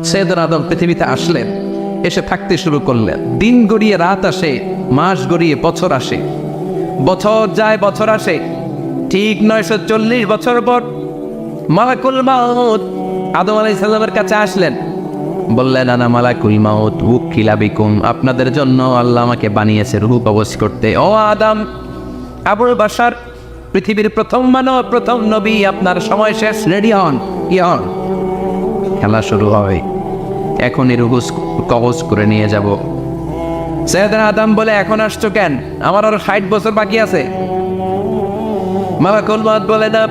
সৈয়দনা আদম পৃথিবীতে আসলেন, এসে থাকতে শুরু করলেন। দিন গড়িয়ে রাত আসে, মাস গড়িয়ে বছর আসে, বছর যায় বছর আসে। ঠিক 940 বছর পর মালাকুল মাউত আদম আলাইহিস সালামের কাছে আসলেন। বললেন, আনা মালাকুল মাউত উকিলা বিকুম, আপনাদের জন্য আল্লাহ আমাকে বানিয়েছে রূহ কবজ করতে। ও আদম, আবুল বাশার, পৃথিবীর প্রথম মানব, প্রথম নবী, আপনার সময় শেষ, রেডি হন। কি হন? খেলা শুরু হয়। এখনই রূহ কবজ করে নিয়ে যাব। সৈয়দনা আদম বলে, এখন আসছো কেন? আমার আরো 60 বছর বাকি আছে। মালাকুল মাউত বলে, না,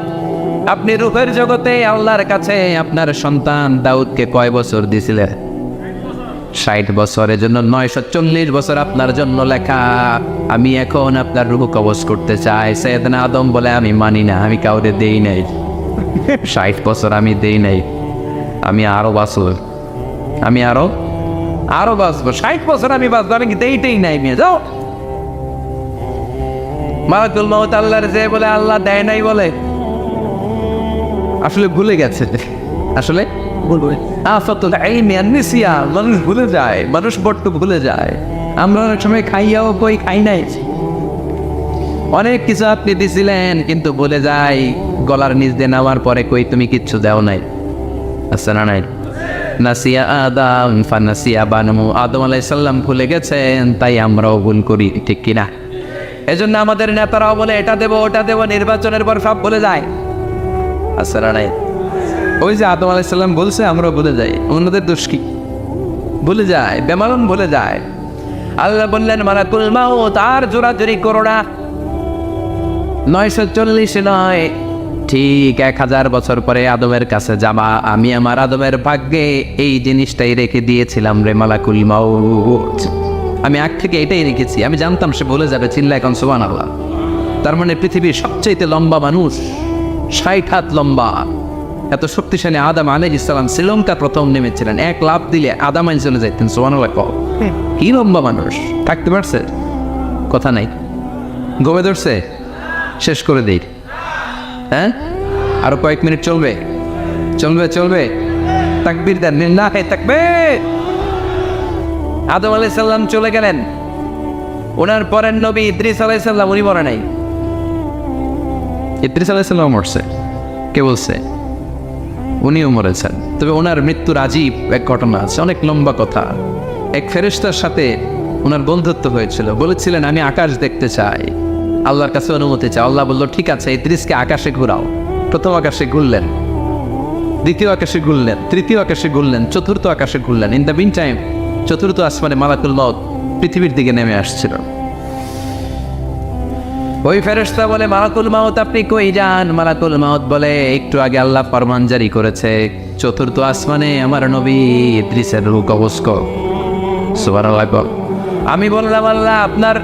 আপনি রূহের জগতে আল্লাহর কাছে আপনার সন্তান দাউদকে কয় বছর দিয়েছিলেন? 60 বছরের জন্য 940 বছর আপনার জন্য লেখা। আমি এখন আপনার রূহ কবজ করতে চাই। সৈয়দনা আদম বলে, আমি মানি না, আমি কাউরে দেই নাই। 60 বছর আমি দেই নাই, আমি আরো বাঁচব, আমি আরো বাঁচবো, 60 বছর আমি বাঁচবো, আমি দেইতেই নাই। মেয়ে যাও। মালাকুল মাউত আল্লাহর যে বলে, আল্লাহ দেয় নাই বলে, আসলে ভুলে গেছে। আসলে মানুষ ভুলে যায়, মানুষ বড্ড ভুলে যায়। আমরা অনেক সময় খাইয়াও কই খাই নাই। অনেক কিছু আপনি দিছিলেন কিন্তু ভুলে যাই, গলার নিচ দিয়ে নামার পরে কই তুমি কিচ্ছু দেও নাই। আচ্ছা, না নাই? নাসিয়া আদম ফানাসিয়া বানু, আদম আলাইহিস সালাম ভুলে গেছেন, তাই আমরাও ভুল করি, ঠিক কিনা? এজন্য আমাদের নেতারাও বলে, এটা দেবো ওটা দেবো, নির্বাচনের পর সব ভুলে যায়। আচ্ছা, না নাই? ওই যে আদম আলাইহিস সালাম বলছে, আমরাও ভুলে যাই। অন্যদের দোষ কি? ভুলে যায়, বেমালুম ভুলে যায়। আল্লাহ বললেন, মালাকুল মাউত আর জোরাজুরি করো না। 940 নয়, ঠিক 1000 বছর পরে আদমের কাছে যাবা। আমি আমার আদমের ভাগ্যে এই জিনিসটাই রেখে দিয়েছিলাম রে মালাকুল মাউত। আমি আগ থেকে এটাই রেখেছি, আমি জানতাম সে ভুলে যাবে। চিল্লা এখন সুবহানাল্লাহ। তার মানে পৃথিবীর সবচেয়ে লম্বা মানুষ, 60 হাত লম্বা, এত শক্তিশালী আদম আলাইহিস সালাম শ্রীলঙ্কা প্রথম নেমেছিলেন। এক লাফ দিলে আদম আইন চলে যাইতেন। সুবহানাল্লাহ। কি লম্বা মানুষ, থাকতে পারছে? কথা নাই। গমে ধরছে? শেষ করে দিই। হ্যাঁ, আরো কয়েক মিনিট চলবে, চলবে, চলবে। তাকবীর দেন, লিল্লাহি তাকবীর। আদম আলাইহিস সালাম চলে গেলেন। ওনার পরের নবী ইদ্রিস আলাইহিস সালাম, উনি মরে নাই। ইদ্রিস আলাইহিস সালাম মরছে, কে বলছে? উনিও মরেছেন। তবে ওনার মৃত্যুর আজীব এক ঘটনা আছে, অনেক লম্বা কথা। এক ফেরেশতার সাথে ওনার বন্ধুত্ব হয়েছিল। বলেছিলেন, আমি আকাশ দেখতে চাই, আল্লাহর কাছে অনুমতি চাই। আল্লাহ বলল, ঠিক আছে, ইদ্রিসকে আকাশে ঘুরাও। প্রথম আকাশে ঘুরলেন, দ্বিতীয় আকাশে ঘুরলেন, তৃতীয় আকাশে ঘুরলেন, চতুর্থ আকাশে ঘুরলেন। ইন দ্য মিন টাইম চতুর্থ আসমানে মালাকুল মাউত পৃথিবীর দিকে নেমে আসছিল। ওই ফেরেশতা বলে, মালাকুল মাউত আপনি কই যান? মালাকুল মাউত বলে, একটু আগে আল্লাহ ফরমান জারি করেছে, চতুর্থ আসমানে আমার নবী ইদ্রিসের রূহ কবজ কর। সুবহানাল্লাহ। আমি বললাম, আল্লাহ আপনার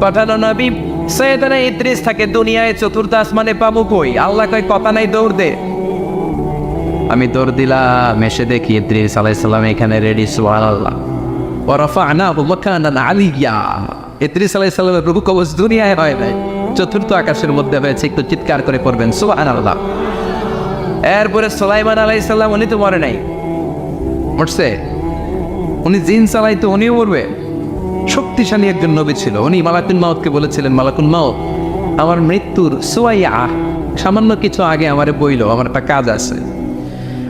পাঠানো নবী সৈয়দনা ইদ্রিস থাকে দুনিয়ায়, চতুর্থ আসমানে পাবো কই? আল্লাহ কয়, কথা নাই, দৌড় দে। আমি দৌড় দিলাম, এসে দেখি ইদ্রিস আলাইহিস সালাম এখানে রেডি। সুবহানাল্লাহ। ওয়া রাফা'নাহু মাকানান আলিয়্যা। ইদ্রিস আলাইহিস সালামের রূহ কবজ দুনিয়ায় হয় নাই, চতুর্থ আকাশের মধ্যে হয়েছে। একটু চিৎকার করে পড়বেন সুবহানাল্লাহ। এরপরে সুলাইমান আলাইহিস সালাম, উনি তো মরে নাই, মরছে। উনি জিন চালাইতো, উনিও মরবে। শক্তিশালী একজন নবী ছিল। উনি মালাকুল মাউতকে বলেছিলেন, মালাকুল মাউত আমার মৃত্যুর সুয়াইয়া, সামান্য কিছু আগে আমারে বইল, আমার একটা কাজ আছে।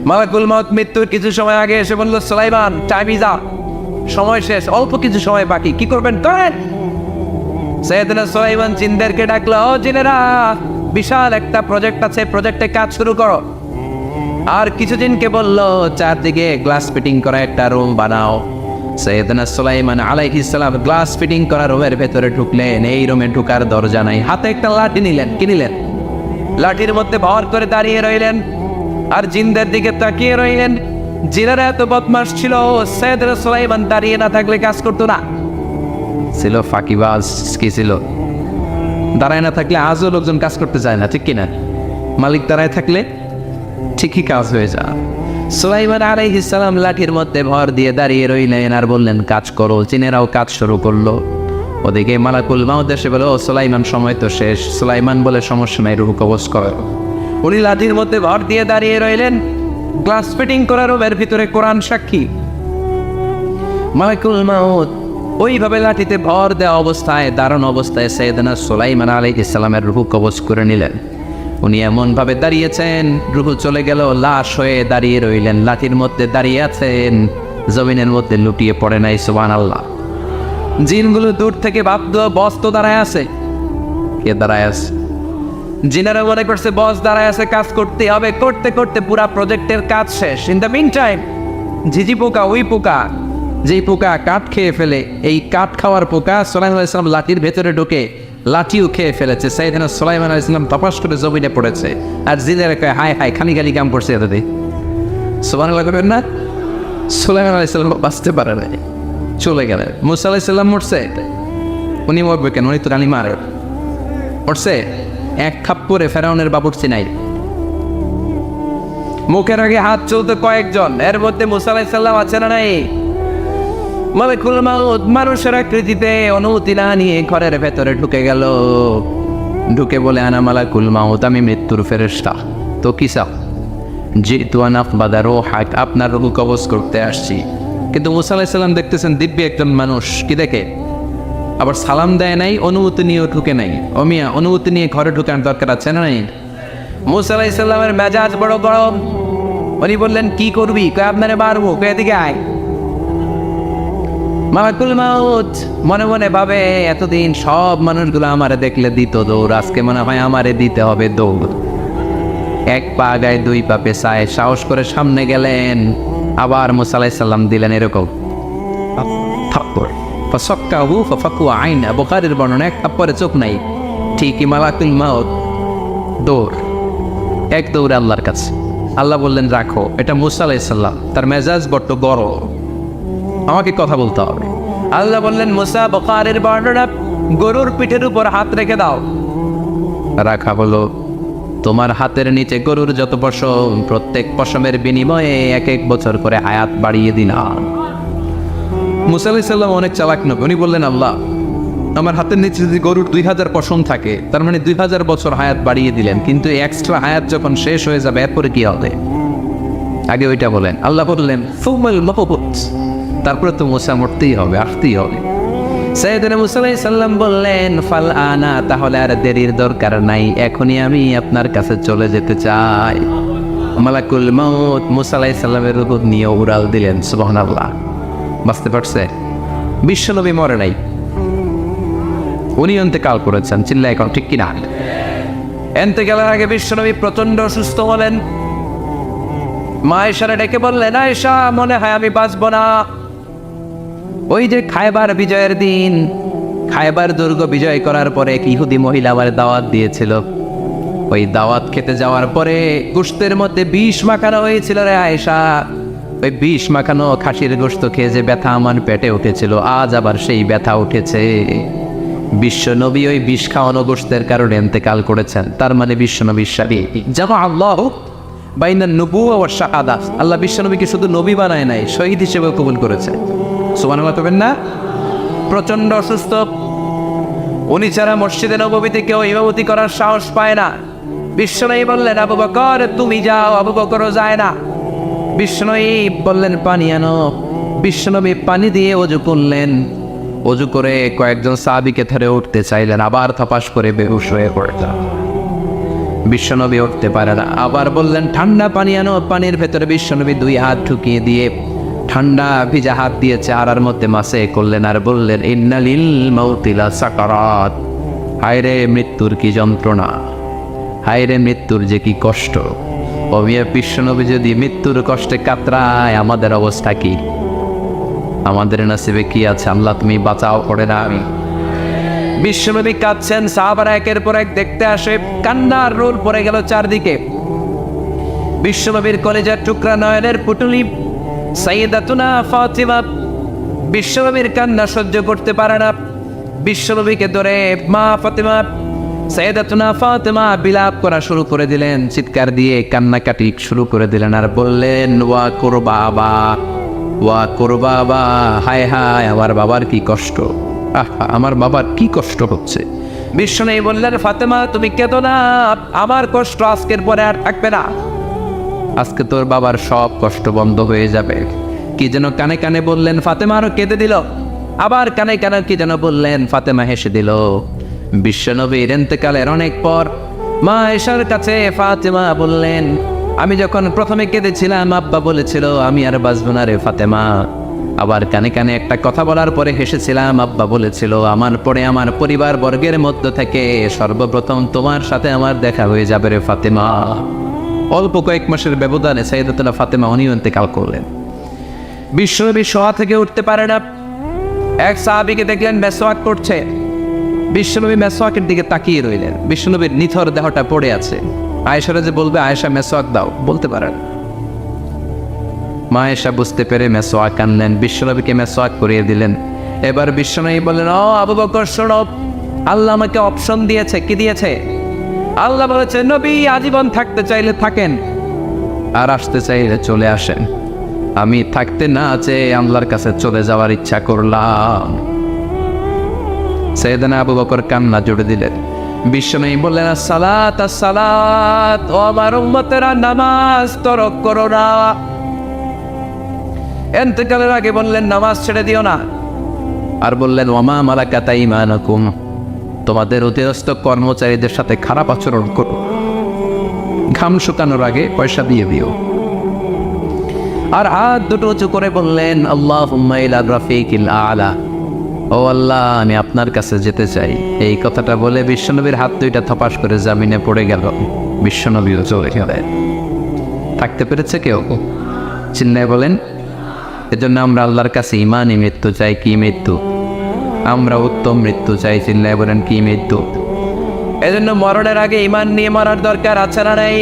মালাকুল মাউত মৃত্যুর কিছু সময় আগে এসে বলল, সুলাইমান টাইম ইজ আপ, সময় শেষ, অল্প কিছু সময় বাকি, কি করবেন করেন। সৈয়দনা সুলাইমান জিনদেরকে ডাকলো, ও জিনেরা, বিশাল একটা প্রজেক্ট আছে, প্রজেক্টে কাজ শুরু করো। আর কিছু জিনকে বললো, চারদিকে গ্লাস ফিটিং করা একটা রুম বানাও। সৈয়দনা সুলাইমান আলাইহিস সালাম গ্লাস ফিটিং করা রুমের ভেতরে ঢুকলেন। এই রুমে ঢুকার দরজা নাই, হাতে একটা লাঠি নিলেন। কি নিলেন? লাঠির মধ্যে ভর করে দাঁড়িয়ে রইলেন আর জিনদের দিকে তাকিয়ে রইলেন। জিনেরা এত বদমাশ ছিল, সৈয়দনা সুলাইমান দাঁড়িয়ে না থাকলে কাজ করতো না। ছিল ফাঁকিবাজ। কি ছিল? দাঁড়ায় না থাকলে আজও লোকজন কাজ করতে চায় না, ঠিক কিনা? মালিক দাঁড়ায় থাকলে ঠিকই কাজ হয়ে যায়। সুলাইমান আলাইহিস সালাম লাঠির মধ্যে ভর দিয়ে দাঁড়িয়ে রইলেন আর বললেন, কাজ করো। জিনেরাও কাজ শুরু করলো। ওদিকে মালাকুল মাউত এসে বলে, ও সুলাইমান সময় তো শেষ। সুলাইমান বলে, সমস্যা নাই, রূহ কবজ করো। উনি লাঠির মধ্যে ভর দিয়ে দাঁড়িয়ে রইলেন গ্লাস ফিটিং করা রুমের ভিতরে কোরআন সাক্ষী। মালাকুল মাউত ওইভাবে লাঠিতে ভর দেওয়া অবস্থায়, দারুণ অবস্থায় সাইয়েদনা সুলাইমান আলাইহিস সালামের রূহ কবজ করে নিলেন। উনি এমনভাবে দাঁড়িয়েছেন, রূহ চলে গেল, লাশ হয়ে দাঁড়িয়ে রইলেন। লাঠির মধ্যে দাঁড়িয়ে আছেন, জমিনের মধ্যে লুটিয়ে পড়ে নাই। সুবহানাল্লাহ। জিনগুলো দূর থেকে ভাবতো বস তো দাঁড়ায় আছে। কে দাঁড়ায় আছে? জিনারা মনে করছে বস দাঁড়ায় আছে, কাজ করতে হবে। করতে করতে পুরা প্রজেক্টের কাজ শেষ। ইন দ্য মিন টাইম ঝিঝি পোকা, ওই পোকা যেই পোকা কাঠ খেয়ে ফেলে, এই কাঠ খাওয়ার পোকা সুলাইমান আলাইহিস সালাম লাঠির ভেতরে ঢুকে লাঠিও খেয়ে ফেলেছে। সাইয়েদনা সুলাইমান আলাইহিস সালাম তপাস করে জমিনে পড়েছে। আর জিনেরা কয় হায় হায়, খালি খালি কাম করছে এতদিন। সুবহানাল্লাহ করবেন না? সুলাইমান আলাইহিস সালাম বাঁচতে পারে না, চলে গেলেন। মুসা আলাইহিস সালাম মরছে, উনি মরবে কেন? উনি তো রানী মারে মরছে। এক খাপ্পরে ফেরাউনের বাবুর্চি নাই, মুখের আগে হাত চলতে কয়েকজন, এর মধ্যে মুসা আলাইহিস সালাম আছে না নাই? মালাকুল মাউত মানুষের আকৃতিতে অনুমতি না নিয়ে ঘরের ভেতরে ঢুকে গেল। ঢুকে বলে আনা মালাকুল মাউত, আমি মৃত্যুর ফেরেশতা। তো কি চাও? জিতু আন আকবাদা রূহাক, আপনার রূহ কবজ করতে আসছি। কিন্তু মুসা আলাইহিস সালাম দেখতেছেন দিব্য একজন মানুষ, কি দেখে? আবার সালাম দেয় নাই, অনুমতি নিয়েও ঢুকে নাই। অমিয়া অনুমতি নিয়ে ঘরে ঢুকার দরকার আছে না নাই? মুসা আলাইহিস সালামের মেজাজ বড় গরম। উনি বললেন কি করবি? কয় আপনারে মারবো। কয় এদিকে আয়। মালাকুল মাউত মনে মনে ভাবে এতদিন সব মানুষগুলো আমারে দেখলে দিত দৌড়, আজকে মনে হয় আমারে দিতে হবে দৌড়। এক পা গায়ে দুই পা পেছায় সাহস করে সামনে গেলেন। আবার মুসা আলাইহিস সালাম দিলেন এরকম থাপ্পড়। ফাসাক্কাহু ফাফাকু আইনা, বুখারীর বর্ণনা, এক থাপ্পড়ে চোখ নাই। ঠিকই মালাকুল মাউত দৌড়, এক দৌড়ে আল্লাহর কাছে। আল্লাহ বললেন রাখো, এটা মুসা আলাইহিস সালাম, তার মেজাজ বড্ড গরম, আমাকে কথা বলতে হবে। আল্লাহ বললেন মুসা, বুখারীর বর্ণনা, গরুর পিঠের উপর হাত রেখে দাও। রাখা হলো। তোমার হাতের নিচে গরুর যত পশম, প্রত্যেক পশমের বিনিময়ে এক এক বছর করে হায়াত বাড়িয়ে দিলাম। মুসা আলাইহিস সালাম অনেক চালাক নবী। উনি বললেন আল্লাহ, আমার হাতের নিচে যদি গরুর 2000 পশম থাকে, তার মানে 2000 বছর হায়াত বাড়িয়ে দিলেন। কিন্তু এক্সট্রা হায়াত যখন শেষ হয়ে যাবে এরপরে কি হবে? আগে ওইটা বলেন। আল্লাহ বললেন ফুমাল মাহবুত, তারপরে তো মুসা মরতেই হবে, আসতেই হবে। সাইয়েদনা মুসা আলাইহিস সালাম বললেন ফাল আনা, তাহলে আর দেরির দরকার নাই, এখনই আমি আপনার কাছে চলে যেতে চাই। মালাকুল মাউত মুসা আলাইহিস সালামের রূহ নিয়ে উড়াল দিলেন। সুবহানাল্লাহ। বুঝতে পারছে? বিশ্বনবী মরে নাই, উনি ইন্তেকাল করেছেন। চিল্লা এখন ঠিক কিনা? ইন্তেকালের আগে বিশ্বনবী প্রচন্ড অসুস্থ হলেন। মা আয়েশারে ডেকে বললেন আয়েশা, মনে হয় আমি বাঁচবো না। ওই যে খায়বার বিজয়ের দিন, খায়বার দুর্গ বিজয় করার পরে এক ইহুদি মহিলা আমার দাওয়াত দিয়েছিল। ওই দাওয়াত খেতে যাওয়ার পরে গোশতের মধ্যে বিষ মাখানো হয়েছিল রে আয়েশা। ওই বিষ মাখানো খাসির গোশত খেয়ে যে ব্যথা আমার পেটে উঠেছিল, আজ আবার সেই ব্যথা উঠেছে। বিশ্বনবী ওই বিষ খাওয়ানো গোশতের কারণে ইন্তেকাল করেছেন। তার মানে বিশ্বনবীর সাথে জামা আল্লাহ বাইনা নবুওয়া ওয়া শাহাদাত, আল্লাহ বিশ্বনবীকে শুধু নবী বানায় নাই, শহীদ হিসেবে কবুল করেছে। সুবহানাল্লাহ বলবেন না? প্রচন্ড অসুস্থ, উনি ছাড়া মসজিদে নববীতে কেউ ইমামতি করার সাহস পায় না। বিশ্বনবী বললেন আবু বকর তুমি যাও, আবু বকরও যায় না। বিশ্বনবী বললেন পানি আনো। বিশ্বনবী পানি দিয়ে ওযু করলেন। ওযু করে কয়েকজন সাহাবীকে ধরে উঠতে চাইলেন, আবার থপাস করে বেহুশ হয়ে পড়লেন। বিশ্বনবী উঠতে পারে না। আবার বললেন ঠান্ডা পানি আনো। পানির ভেতরে বিশ্বনবী 2 হাত ঢুকিয়ে দিয়ে ঠান্ডা ভিজা হাত দিয়ে চেহারার মধ্যে মাসে করলেন আর বললেন ইন্নালিল মাউতি লা সাকারাত, হায়রে মৃত্যুর কি যন্ত্রণা, হায়রে মৃত্যুর যে কি কষ্ট। ও মিয়া, বিশ্বনবী যদি মৃত্যুর কষ্টে কাতরায়, আমাদের অবস্থা কি? আমাদের নসিবে কি আছে? আল্লাহ তুমি বাঁচাও, করে না আমি। বিশ্বনবী কাঁদছেন, সাহাবারা একের পর এক দেখতে আসে, কান্নার রোল পড়ে গেল চারদিকে। বিশ্বনবীর কলেজার টুকরা নয়নের পুটুলি সাইয়েদাতুনা ফাতিমা বিশ্বনবীর কান্না সহ্য করতে পারে না। বিশ্বনবীকে ধরে মা ফাতিমা, সাইয়েদাতুনা ফাতিমা বিলাপ করা শুরু করে দিলেন, চিৎকার দিয়ে কান্নাকাটি শুরু করে দিলেন আর বললেন ওয়া কুরবাবা, ওয়া কুরবাবা, হায় হায় আমার বাবার কি কষ্ট, আমার বাবার কি কষ্ট হচ্ছে। বিশ্বনবী বললেন ফাতেমা তুমি কেঁদো না, আমার কষ্ট আজকের পরে আর থাকবে না। আজকে তোর বাবার সব কষ্ট বন্ধ হয়ে যাবে। কি যেন কানে কানে বললেন, ফাতেমা আরো কেঁদে দিল। আবার কানে কানে কি যেন বললেন, ফাতেমা হেসে দিল। বিশ্বনবীর ইন্তেকালের অনেক পর মা আয়েশার কাছে ফাতেমা বললেন, আমি যখন প্রথমে কেঁদেছিলাম আব্বা বলেছিল আমি আর বাঁচব না রে ফাতেমা। আবার কানে কানে একটা কথা বলার পরে হেসেছিলাম, আব্বা বলেছিল আমার পরে আমার পরিবার বর্গের মধ্য থেকে সর্বপ্রথম তোমার সাথে আমার দেখা হয়ে যাবে রে ফাতেমা। অল্প কয়েক মাসের ব্যবধানে সাইয়েদাতুনা ফাতেমা উনিও ইন্তেকাল করলেন। বিশ্বনবী শোয়া থেকে উঠতে পারে না। এক সাহাবীকে দেখলেন মেসওয়াক করছে। বিশ্বনবী মেসওয়াকের দিকে তাকিয়ে রইলেন। বিশ্বনবীর নিথর দেহটা পড়ে আছে। আয়েশারা যে বলবে আয়েশা মেসওয়াক দাও, বলতে পারেন। মা আয়েশা বুঝতে পেরে মেসওয়াক আনলেন, বিশ্বনবীকে মেসওয়াক করিয়ে দিলেন। এবার বিশ্বনবী বললেন, ও আবু বকর শোনো, আল্লাহ আমাকে অপশন দিয়েছে। কি দিয়েছে? আল্লাহ বলেছে নবী আজীবন থাকতে চাইলে থাকেন, আর আসতে চাইলে চলে আসেন। আমি থাকতে না চেয়ে আল্লাহর কাছে চলে যাওয়ার ইচ্ছা করলাম। সাইয়েদনা আবু বকর কান্না জুড়ে দিলেন। বিশ্বনবী বললেন, আসসালাত আসসালাত, ও আমার উম্মতেরা নামাজ তরক করো না। ইন্তেকালের আগে বললেন নামাজ ছেড়ে দিও না। আর বললেন, ওয়ামা মালাকাত আইমানুকুম, তোমাদের অধীনস্থ কর্মচারীদের সাথে খারাপ আচরণ করো। ঘাম শুকানোর আগে পয়সা দিয়ে দিও। আর হাত দুটো উঁচু করে বললেন, আল্লাহুম্মা ইলা রাফিকিল আলা, ও আল্লাহ আমি আপনার কাছে যেতে চাই। এই কথাটা বলে বিশ্বনবীর হাত দুইটা থপাস করে জামিনে পড়ে গেল। বিশ্বনবীও চলে গেলেন। থাকতে পেরেছে কেউ? চিন্নায় বলেন। এজন্য আমরা আল্লাহর কাছে ইমানই মৃত্যু চাই। কি মৃত্যু? আমরা উত্তম মৃত্যু চাই। চিন্নায় বলেন কি মৃত্যু? এজন্য মরণের আগে ইমান নিয়ে মরার দরকার আছে না নাই?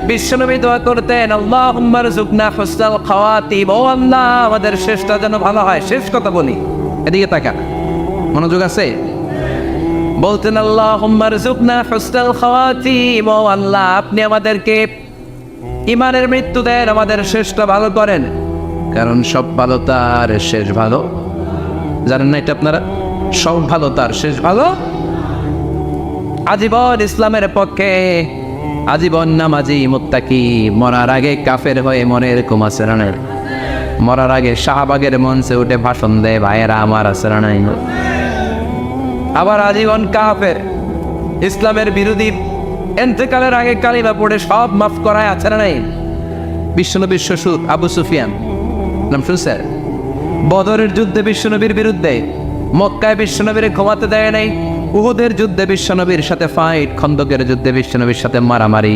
বিশ্বনবী দোয়া করতেন, আল্লাহুম্মা রযুকনা হুসনাল খাওয়াতিম, ও আল্লাহ আমাদের শেষটা যেন ভালো হয়। শেষ কথা বলি, এদিকে তাকা, মনোযোগ আছে? বলতেন, আল্লাহুম্মা রযুকনা হুসনাল খাওয়াতিম, ও আল্লাহ আপনি আমাদেরকে ইমানের মৃত্যু দেন, আমাদের শেষটা ভালো করেন। কারণ সব ভালো তার শেষ ভালো। জানেন না এটা আপনারা? সব ভালো তার শেষ ভালো। আজীবন ইসলামের পক্ষে, আজীবন নামাজি মুত্তাকি, মরার আগে কাফের হয়ে মনে এরকম আছে না? মরার আগে শাহবাগের মঞ্চে উঠে ভাষণ দেয়, ভাইয়েরা আমার আছে না? আবার আজীবন কাফের, ইসলামের বিরোধী, ইন্তেকালের আগে কালিমা পড়ে সব মাফ করায় আছে না? বিশ্বনবীর শ্বশুর আবু সুফিয়ান, নাম শুনছেন? বদরের যুদ্ধে বিশ্বনবীর বিরুদ্ধে, মক্কায় বিশ্বনবীর ঘুমাতে দেয় নাই, উহুদের যুদ্ধে বিশ্বনবীর সাথে ফাইট, খন্দকের যুদ্ধে বিশ্বনবীর সাথে মারামারি,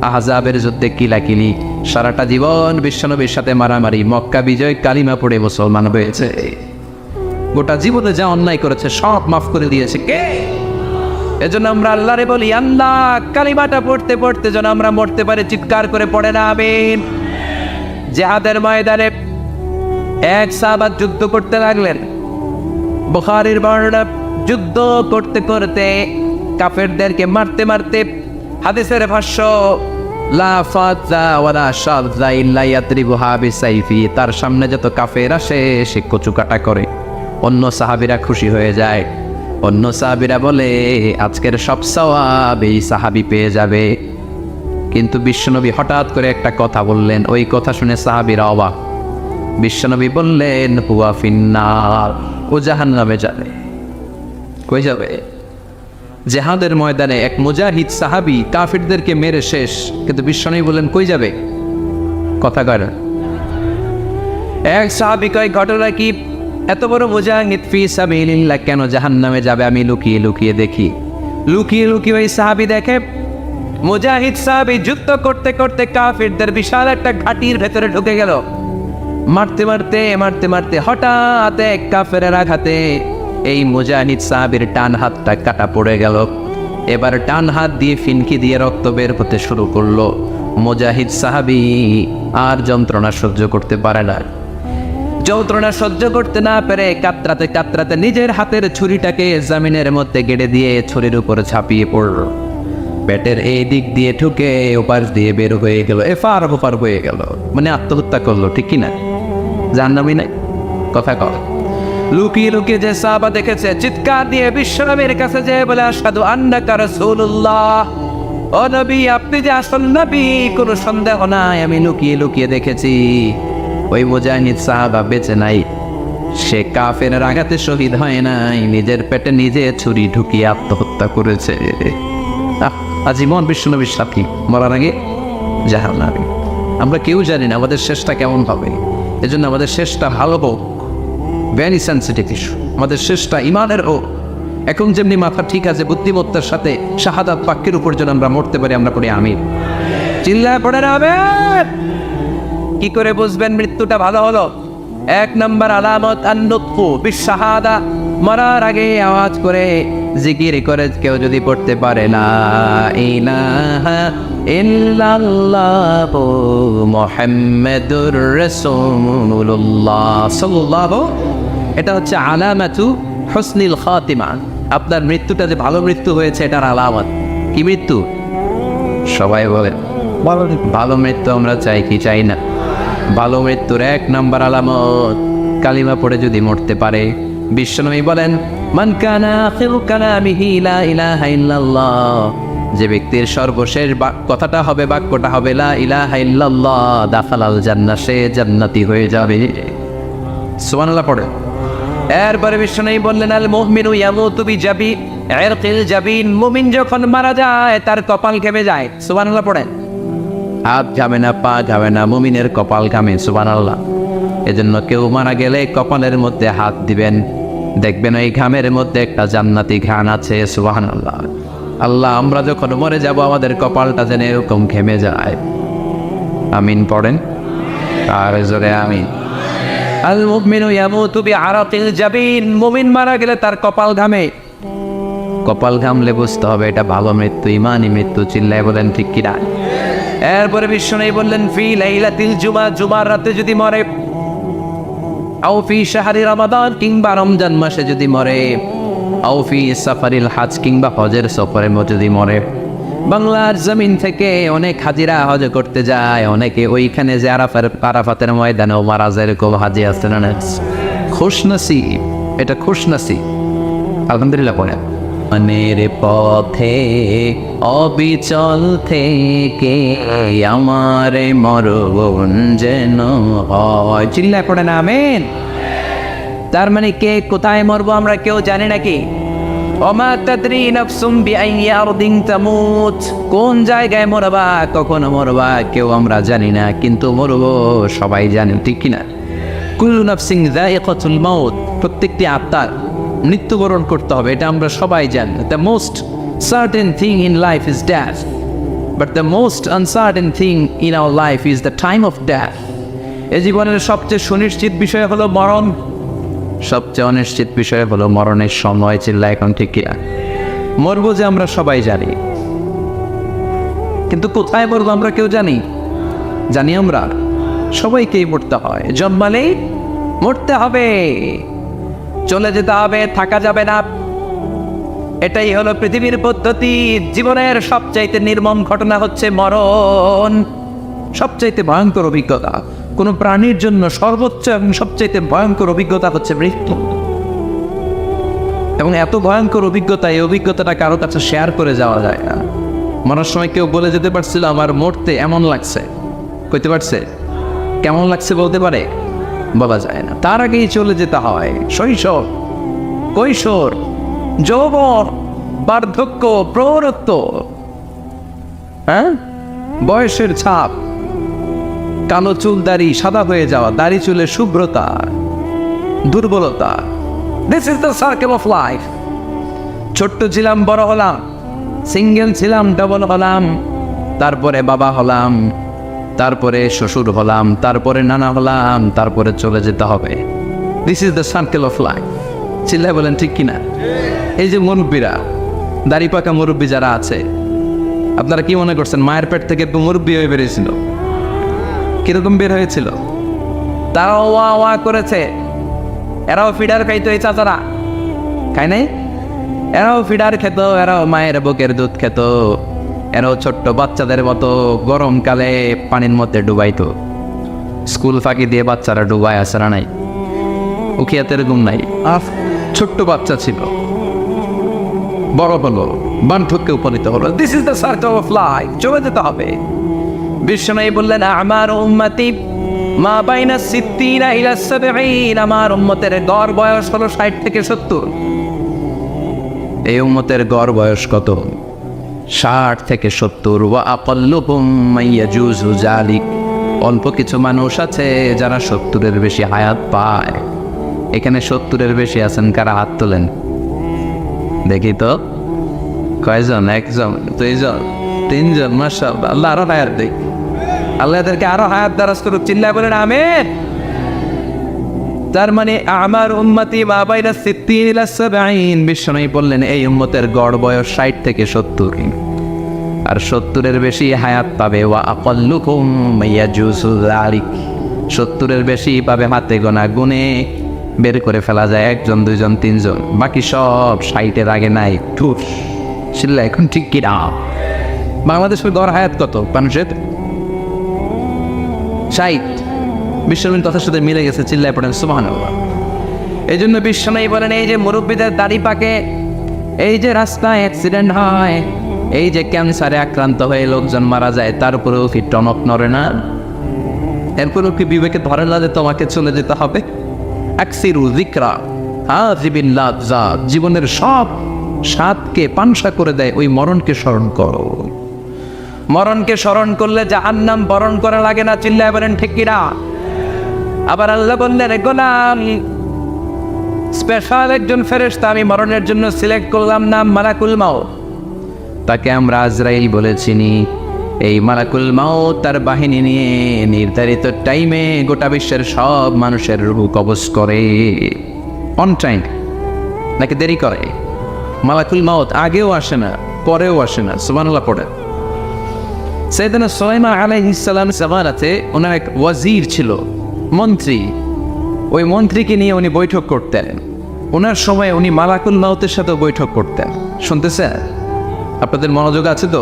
আহজাবের যুদ্ধে কিলাকিলি, সারাটা জীবন বিশ্বনবীর সাথে মারামারি, মক্কা বিজয়, কালিমা পড়ে মুসলমান হয়েছে। গোটা জীবনে যা অন্যায় করেছে সব মাফ করে দিয়েছে কে? এজন্য আমরা আল্লাহরে বলি, আল্লাহ কালিমাটা পড়তে পড়তে যেন আমরা মরতে পারি। চিৎকার করে পড়ে না আমিন। জিহাদের ময়দানে এক সাহাবা যুদ্ধ করতে লাগলেন। বুখারীর বর্ণনা, যুদ্ধ করতে করতে কাফেরদেরকে মারতে মারতে, হাদিসের ভাষ্য, লা ফাযা ওয়ালা শাযা ইল্লা ইয়াদরিবুহা বিসাইফি, তার সামনে যত কাফের আসে সে কচু কাটা করে। অন্য সাহাবীরা খুশি হয়ে যায়। অন্য সাহাবীরা বলে আজকের সব সওয়াব এই সাহাবী পেয়ে যাবে। কিন্তু বিশ্বনবী হঠাৎ করে একটা কথা বললেন, ওই কথা শুনে সাহাবীরা অবাক। বিশ্বনবী বললেন, হুয়া ফিন্নার, ও জাহান্নামে যাবে। কই যাবে? জিহাদের ময়দানে এক মুজাহিদ সাহাবী কাফিরদেরকে মেরে শেষ, কিন্তু বিশ্বনবী বললেন কই যাবে? কথা কয় না। এক সাহাবী কয়, ঘটনা কি? এত বড় মুজাহিদ ফি সাবিলিল্লাহ কেন জাহান্নামে যাবে? আমি লুকিয়ে লুকিয়ে দেখি। লুকিয়ে লুকিয়ে ওই সাহাবী দেখে, মুজাহিদ সাহাবী যুদ্ধ করতে করতে কাফিরদের বিশাল একটা ঘাটির ভেতরে ঢুকে গেল। মারতে মারতে মারতে মারতে হঠাৎ এক কাফেরের আঘাতে এই মুজাহিদ সাহাবীর ডান হাতটা কাটা পড়ে গেল। এবার ডান হাত দিয়ে ফিনকি দিয়ে রক্ত বের হতে শুরু করলো। মুজাহিদ সাহাবী আর যন্ত্রণা সহ্য করতে পারে না। যন্ত্রণা সহ্য করতে না পেরে কাতরাতে কাতরাতে নিজের হাতের ছুরিটাকে জমিনের মধ্যে গেড়ে দিয়ে ছুরির উপরে ঝাঁপিয়ে পড়ল। পেটের এই দিক দিয়ে ঢুকে ওপাশ দিয়ে বের হয়ে গেল, এফার ওপার হয়ে গেল, মানে আত্মহত্যা করলো। ঠিক কিনা? জাহান্নামী নাই? কথা কর। লুকিয়ে লুকিয়ে যে সাহাবা দেখেছে চিৎকার দিয়ে বিশ্বনবীর কাছে যেয়ে বলে, আশহাদু আন্নাকা রাসূলুল্লাহ, ও নবী, আপনি যে আসল নবী কোনো সন্দেহ নাই, আমি লুকিয়ে লুকিয়ে দেখেছি ওই মুজাহিদ সাহাবা বেঁচে নাই, সে কাফের আঘাতে শহীদ হয় নাই, নিজের পেটে নিজে ছুরি ঢুকিয়ে আত্মহত্যা করেছে। আজীবন বিশ্বনবীর সাথী, মরার আগে জাহান্নামী। আমরা কেউ জানি না আমাদের শেষটা কেমন হবে, এজন্য আমাদের শেষটা ভালো হোক। ভেরি সেন্সিটিভ ইস্যু, আমাদের শেষটা ইমানের হোক। এখন যেমনি মাথা ঠিক আছে, বুদ্ধিমত্তার সাথে শাহাদাত বাক্যের উপর যেন আমরা মরতে পারি, আমরা পড়ি আমিন। চিল্লায় পড়ে হবে। কি করে বুঝবেন মৃত্যুটা ভালো হলো? এক নম্বর আলামত আন-নুতকু বিশ-শাহাদা, মরার আগে আওয়াজ করে জিকির করে কেউ যদি পড়তে পারে লা ইলাহা ইল্লাল্লাহু মুহাম্মাদুর রাসূলুল্লাহ সাল্লাল্লাহু, এটা হচ্ছে আলামাতু হুসনিল খাতিমা। আপনার মৃত্যুটা যে ভালো মৃত্যু হয়েছে এটার আলামত। কি মৃত্যু? সবাই বলেন ভালো মৃত্যু আমরা চাই কি চাই না? ভালো মৃত্যুর এক নাম্বার আলামত কালিমা পড়ে যদি মরতে পারে। বিশ্বনবী বলেন মান কানা আখিরু কালামিহি লা ইলাহা ইল্লাল্লাহ, যে ব্যক্তির সর্বশেষ কথাটা হবে, বাক্যটা হবে লা ইলাহা ইল্লাল্লাহ, দাখালাল জান্নাহ, সে জান্নাতি হয়ে যাবে। সুবহানাল্লাহ পড়ে। এরপরে বিশ্বনবী বললেন আল মুমিনু ইয়ামুতু বিজাবি ইরকিল জাবিন, মুমিন যখন মারা যায় তার কপাল ঘেমে যায়। সুবহানাল্লাহ পড়েন। হাত ঘামে না, পা ঘামে না, মুমিনের কপাল ঘামে। সুবহানাল্লাহ। এজন্য কেউ মারা গেলে কপালের মধ্যে হাত দিবেন, দেখবেন ওই ঘামের মধ্যে একটা জান্নাতি ঘ্রাণ আছে। সুবহানাল্লাহ। আল্লাহ, আমরা যখন মরে যাব আমাদের কপালটা যেন এরকম ঘেমে যায়। আমিন পড়েন আর জোরে আমিন। আল মুমিনু ইয়ামুতু বিআরাকিল জাবিন, মুমিন মারা গেলে তার কপাল ঘামে। কপাল ঘামলে বুঝতে হবে এটা ভালো মৃত্যু, ইমানি মৃত্যু। চিল্লায় বলেন ঠিক কিনা? এরপরে বিশ্বনবী বললেন ফি লাইলাতিল জুমা, জুমার রাতে যদি মরে, আও ফি শাহরি রমাদান, কিংবা রমজান মাসে যদি মরে, আও ফি সাফারিল হজ, কিংবা হজের সফরে যদি মরে। বাংলার জমিন থেকে অনেক হাজিরা হজ করতে যায়, অনেকে ওইখানে যে আরাফাতের ময়দানেও মারা যায়, এরকম হাজি আছে না? খুশনসিব, এটা খুশনসিব। আলহামদুলিল্লাহ পড়ে। মনের পথে অবিচল থেকে আমার মরণ যেন হয়। চিল্লায় পড়ে না আমিন। তার মানে কে কোথায় মরবো আমরা কেউ জানি নাকি? ওমা তাদরি নাফসুম বিআইয়ি আরদিন তামুত, কোন জায়গায় মরবা, কখন মরবা কেউ আমরা জানি না, কিন্তু মরবো সবাই জানে, ঠিক কিনা? কুল্লু নাফসিন যায়িকাতুল মাউত, প্রত্যেকটি আত্মার মৃত্যুবরণ করতে হবে, এটা আমরা সবাই জানি। The most certain thing in life is death, but the most uncertain thing in our life is the time of death. এই জীবনের সবচেয়ে সুনিশ্চিত বিষয় হলো মরণ, সবচেয়ে অনিশ্চিত বিষয় হলো মরণের সময়। চিল্লা এখন ঠিক কিনা? মরবো যে আমরা সবাই জানি, কিন্তু কোথায় মরবো আমরা কেউ জানি? জানি আমরা সবাইকেই মরতে হয়, জন্মালেই মরতে হবে, চলে যেতে হবে, থাকা যাবে না। এটাই হলো পৃথিবীর পদ্ধতি। জীবনের সবচাইতে নির্মম ঘটনা হচ্ছে মরণ, সবচাইতে ভয়ঙ্কর অভিজ্ঞতা কোনো প্রাণীর জন্য সর্বোচ্চ এবং সবচাইতে ভয়ঙ্কর অভিজ্ঞতা হচ্ছে মৃত্যু। এবং এত ভয়ঙ্কর অভিজ্ঞতা, এই অভিজ্ঞতাটা কারো কাছে শেয়ার করে যাওয়া যায় না। মরার সময় কেউ বলে যেতে পারছিল আমার মরতে এমন লাগছে, কইতে পারছে? কেমন লাগছে বলতে পারে? বলা যায় না। তার আগেই চলে যেতে হয় শৈশব, কৈশোর, যৌবন, বার্ধক্য, প্রৌঢ়ত্ব, হ্যাঁ, বয়সের ছাপ, কালো চুল দাড়ি সাদা হয়ে যাওয়া, দাড়ি চুলে শুভ্রতা, দুর্বলতা। This is the circle of life. ছোট্ট ছিলাম, বড় হলাম, সিঙ্গেল ছিলাম, ডাবল হলাম, তারপরে বাবা হলাম, তারপরে শ্বশুর হলাম, তারপরে নানা হলাম, তারপরে চলে যেতে হবে। This is the circle of life. চিল্লায় বলেন ঠিক কিনা? এই যে মুরব্বীরা, দাড়ি পাকা মুরব্বী যারা আছে, আপনারা কি মনে করছেন মায়ের পেট থেকে একটু মুরব্বী হয়ে বেরিয়েছিল? কিরকম বের হয়েছিল? তারাও ওয়া ওয়া করেছে। এরাও ফিডার খাইতো, এই চাচারা খায় নাই? এরাও ফিডার খেত, এরাও মায়ের বুকের দুধ খেত, এরাও ছোট্ট বাচ্চাদের মতো গরমকালে পানির মধ্যে ডুবাইতো। স্কুল ফাঁকি দিয়ে বাচ্চারা ডুবায়, আসে না নাই? উখিয়াতে এরকম নাই? ছোট্ট বাচ্চা ছিল, বড় হলো, বার্ধক্যে উপনীত হলো। This is the circle of life, চলে যেতে হবে। বিশ্বনবী বললেন, আমার উম্মতি মা বাইনা সিত্তিনা ইলা সাবঈন, আমার উম্মতের গড় বয়স হলো 60 থেকে 70। এই উম্মতের গড় বয়স কত? 60 থেকে 70। ওয়া আকাল্লুহুম মাইয়াজুজু যালিক, অল্প কিছু মানুষ আছে যারা 70-এর বেশি হায়াত পায়। এখানে 70-এর বেশি আছেন কারা? হাত তোলেন দেখি তো। কয়জন? একজন, দুইজন, তিনজন? মাশাআল্লাহ, আল্লাহ আরো হায়াত দেয়। আল্লাহ এদেরকে আরো হায়াত দারাজ করুক। চিল্লায় বলেন আমিন। তার মানে আমার উম্মতি মা বাইনা সিত্তিন ইলা সাবঈন, বিশ্বনবী বললেন এই উম্মতের গড় বয়স 60 থেকে 70, আর 70-এর বেশি হায়াত পাবে। ওয়া আকাল্লুকুম মাইয়াজুজু যালিক, 70-এর বেশি পাবে হাতে গোনা, গুনে বের করে ফেলা যায় 1 2 3 বাকি সব 60-এর আগে নাই। ঠুস চিল্লা এখন ঠিক কি না? বাংলাদেশের গড় হায়াত কত মানুষের? 60। বিশ্বনবীর কথার সাথে মিলে গেছে। চিল্লায় পড়েন সুবহানাল্লাহ। এই জন্য বিশ্বনবী বলেন, এই যে মুরব্বীদের দাড়ি পাকে, এই যে রাস্তায় অ্যাক্সিডেন্ট হয়, এই যে ক্যান্সারে আক্রান্ত হয়ে লোকজন মারা যায়, তারপরেও কি টনক নড়ে না? এরপরেও কি বিবেকে ধরে না যে তোমাকে চলে যেতে হবে? আকসিরু যিকরা হাযিবিল লাযযাত, জীবনের সব স্বাদকে পানসা করে দেয় ওই মরণকে স্মরণ করো। মরণকে স্মরণ করলে জাহান্নাম বরণ করা লাগে না। চিল্লায় বলেন ঠিক কি না? আবার আল্লাহ বললেন, গোলাম স্পেশাল একজন ফেরেশতা আমি মরণের জন্য সিলেক্ট করলাম, নাম মালাকুল মাউত। তাকে আমরা আজরাইল বলে চিনি। এই মালাকুল মাউত তার বাহিনী নিয়ে নির্ধারিত টাইমে গোটা বিশ্বের সব মানুষের রূহ কবজ করে। অন টাইম নাকি দেরি করে? মালাকুল মাউত আগেও আসে না, পরেও আসে না। সুবহানাল্লাহ পড়ে। সাইয়েদনা সুলাইমান আলাইহিস সালাম জামানাতে ওনার এক ওয়াজির ছিল, মন্ত্রী। ওই মন্ত্রীকে নিয়ে উনি বৈঠক করতেন। ওনার সময় উনি মালাকুল মাউতের সাথে বৈঠক করতেন। শুনতেছেন? আপনাদের মনোযোগ আছে তো?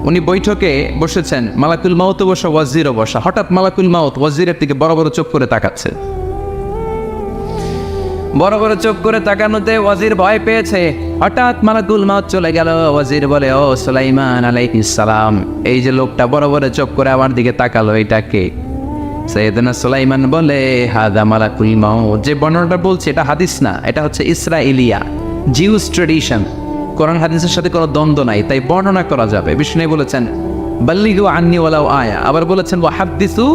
উনি বৈঠকে বসেছেন, মালাকুল মাউতও বসা, ওয়াজিরও বসা। হঠাৎ মালাকুল মাউত ওয়াজিরের দিকে বড় বড় চোখ করে তাকাচ্ছে। বড় বড় চোখ করে তাকানোতে ওয়াজির ভয় পেয়েছে। হঠাৎ মালাকুল মাউত চলে গেল। ওয়াজির বলে, ও সুলাইমান আলাইহিস সালাম, এই যে লোকটা বড় বড় চোখ করে আমার দিকে তাকালো, এটা কে? সাইয়েদনা সুলাইমান বলে, হাদা মালাকুল মাউত। যে বর্ণনাটা বলছে এটা হাদিস না, এটা হচ্ছে ইসরাইলিয়া, জিউস ট্রেডিশন। কোরআন হাদিসের সাথে কোনো দ্বন্দ্ব নাই, তাই বর্ণনা করা যাবে। বিষ্ণু বলেছেন, বাল্লিগু আন্নি ওয়ালাউ আয়া। আবার বলেছেন, ওয়াহাদ্দিসু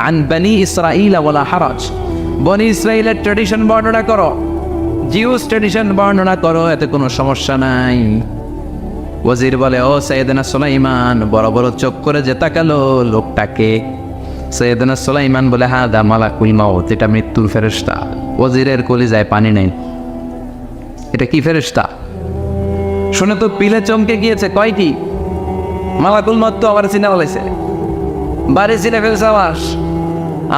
আন বানি ইসরাঈল ওয়ালা হারাজ। বনি ইসরাইলের ট্রেডিশন বর্ণনা করো, জিউস ট্রেডিশন বর্ণনা করো, এতে কোনো সমস্যা নাই। ওয়াজির বলে, ও সাইয়েদনা সুলাইমান, বড় বড় চোখ করে যে তাকালো লোকটাকে? সাইয়েদনা সুলাইমান বলে, হাদা মালাকুল মাউত, এটা মৃত্যুর ফেরেশতা। ওয়াজিরের কলিজায় পানি নেই। এটা কি ফেরেশতা? শুনে তো পিলে চমকে গিয়েছে। কয় কি? মালাকুল মাউত তো আমার চিনে বলেছে, বাড়ি চিনে ফেলছে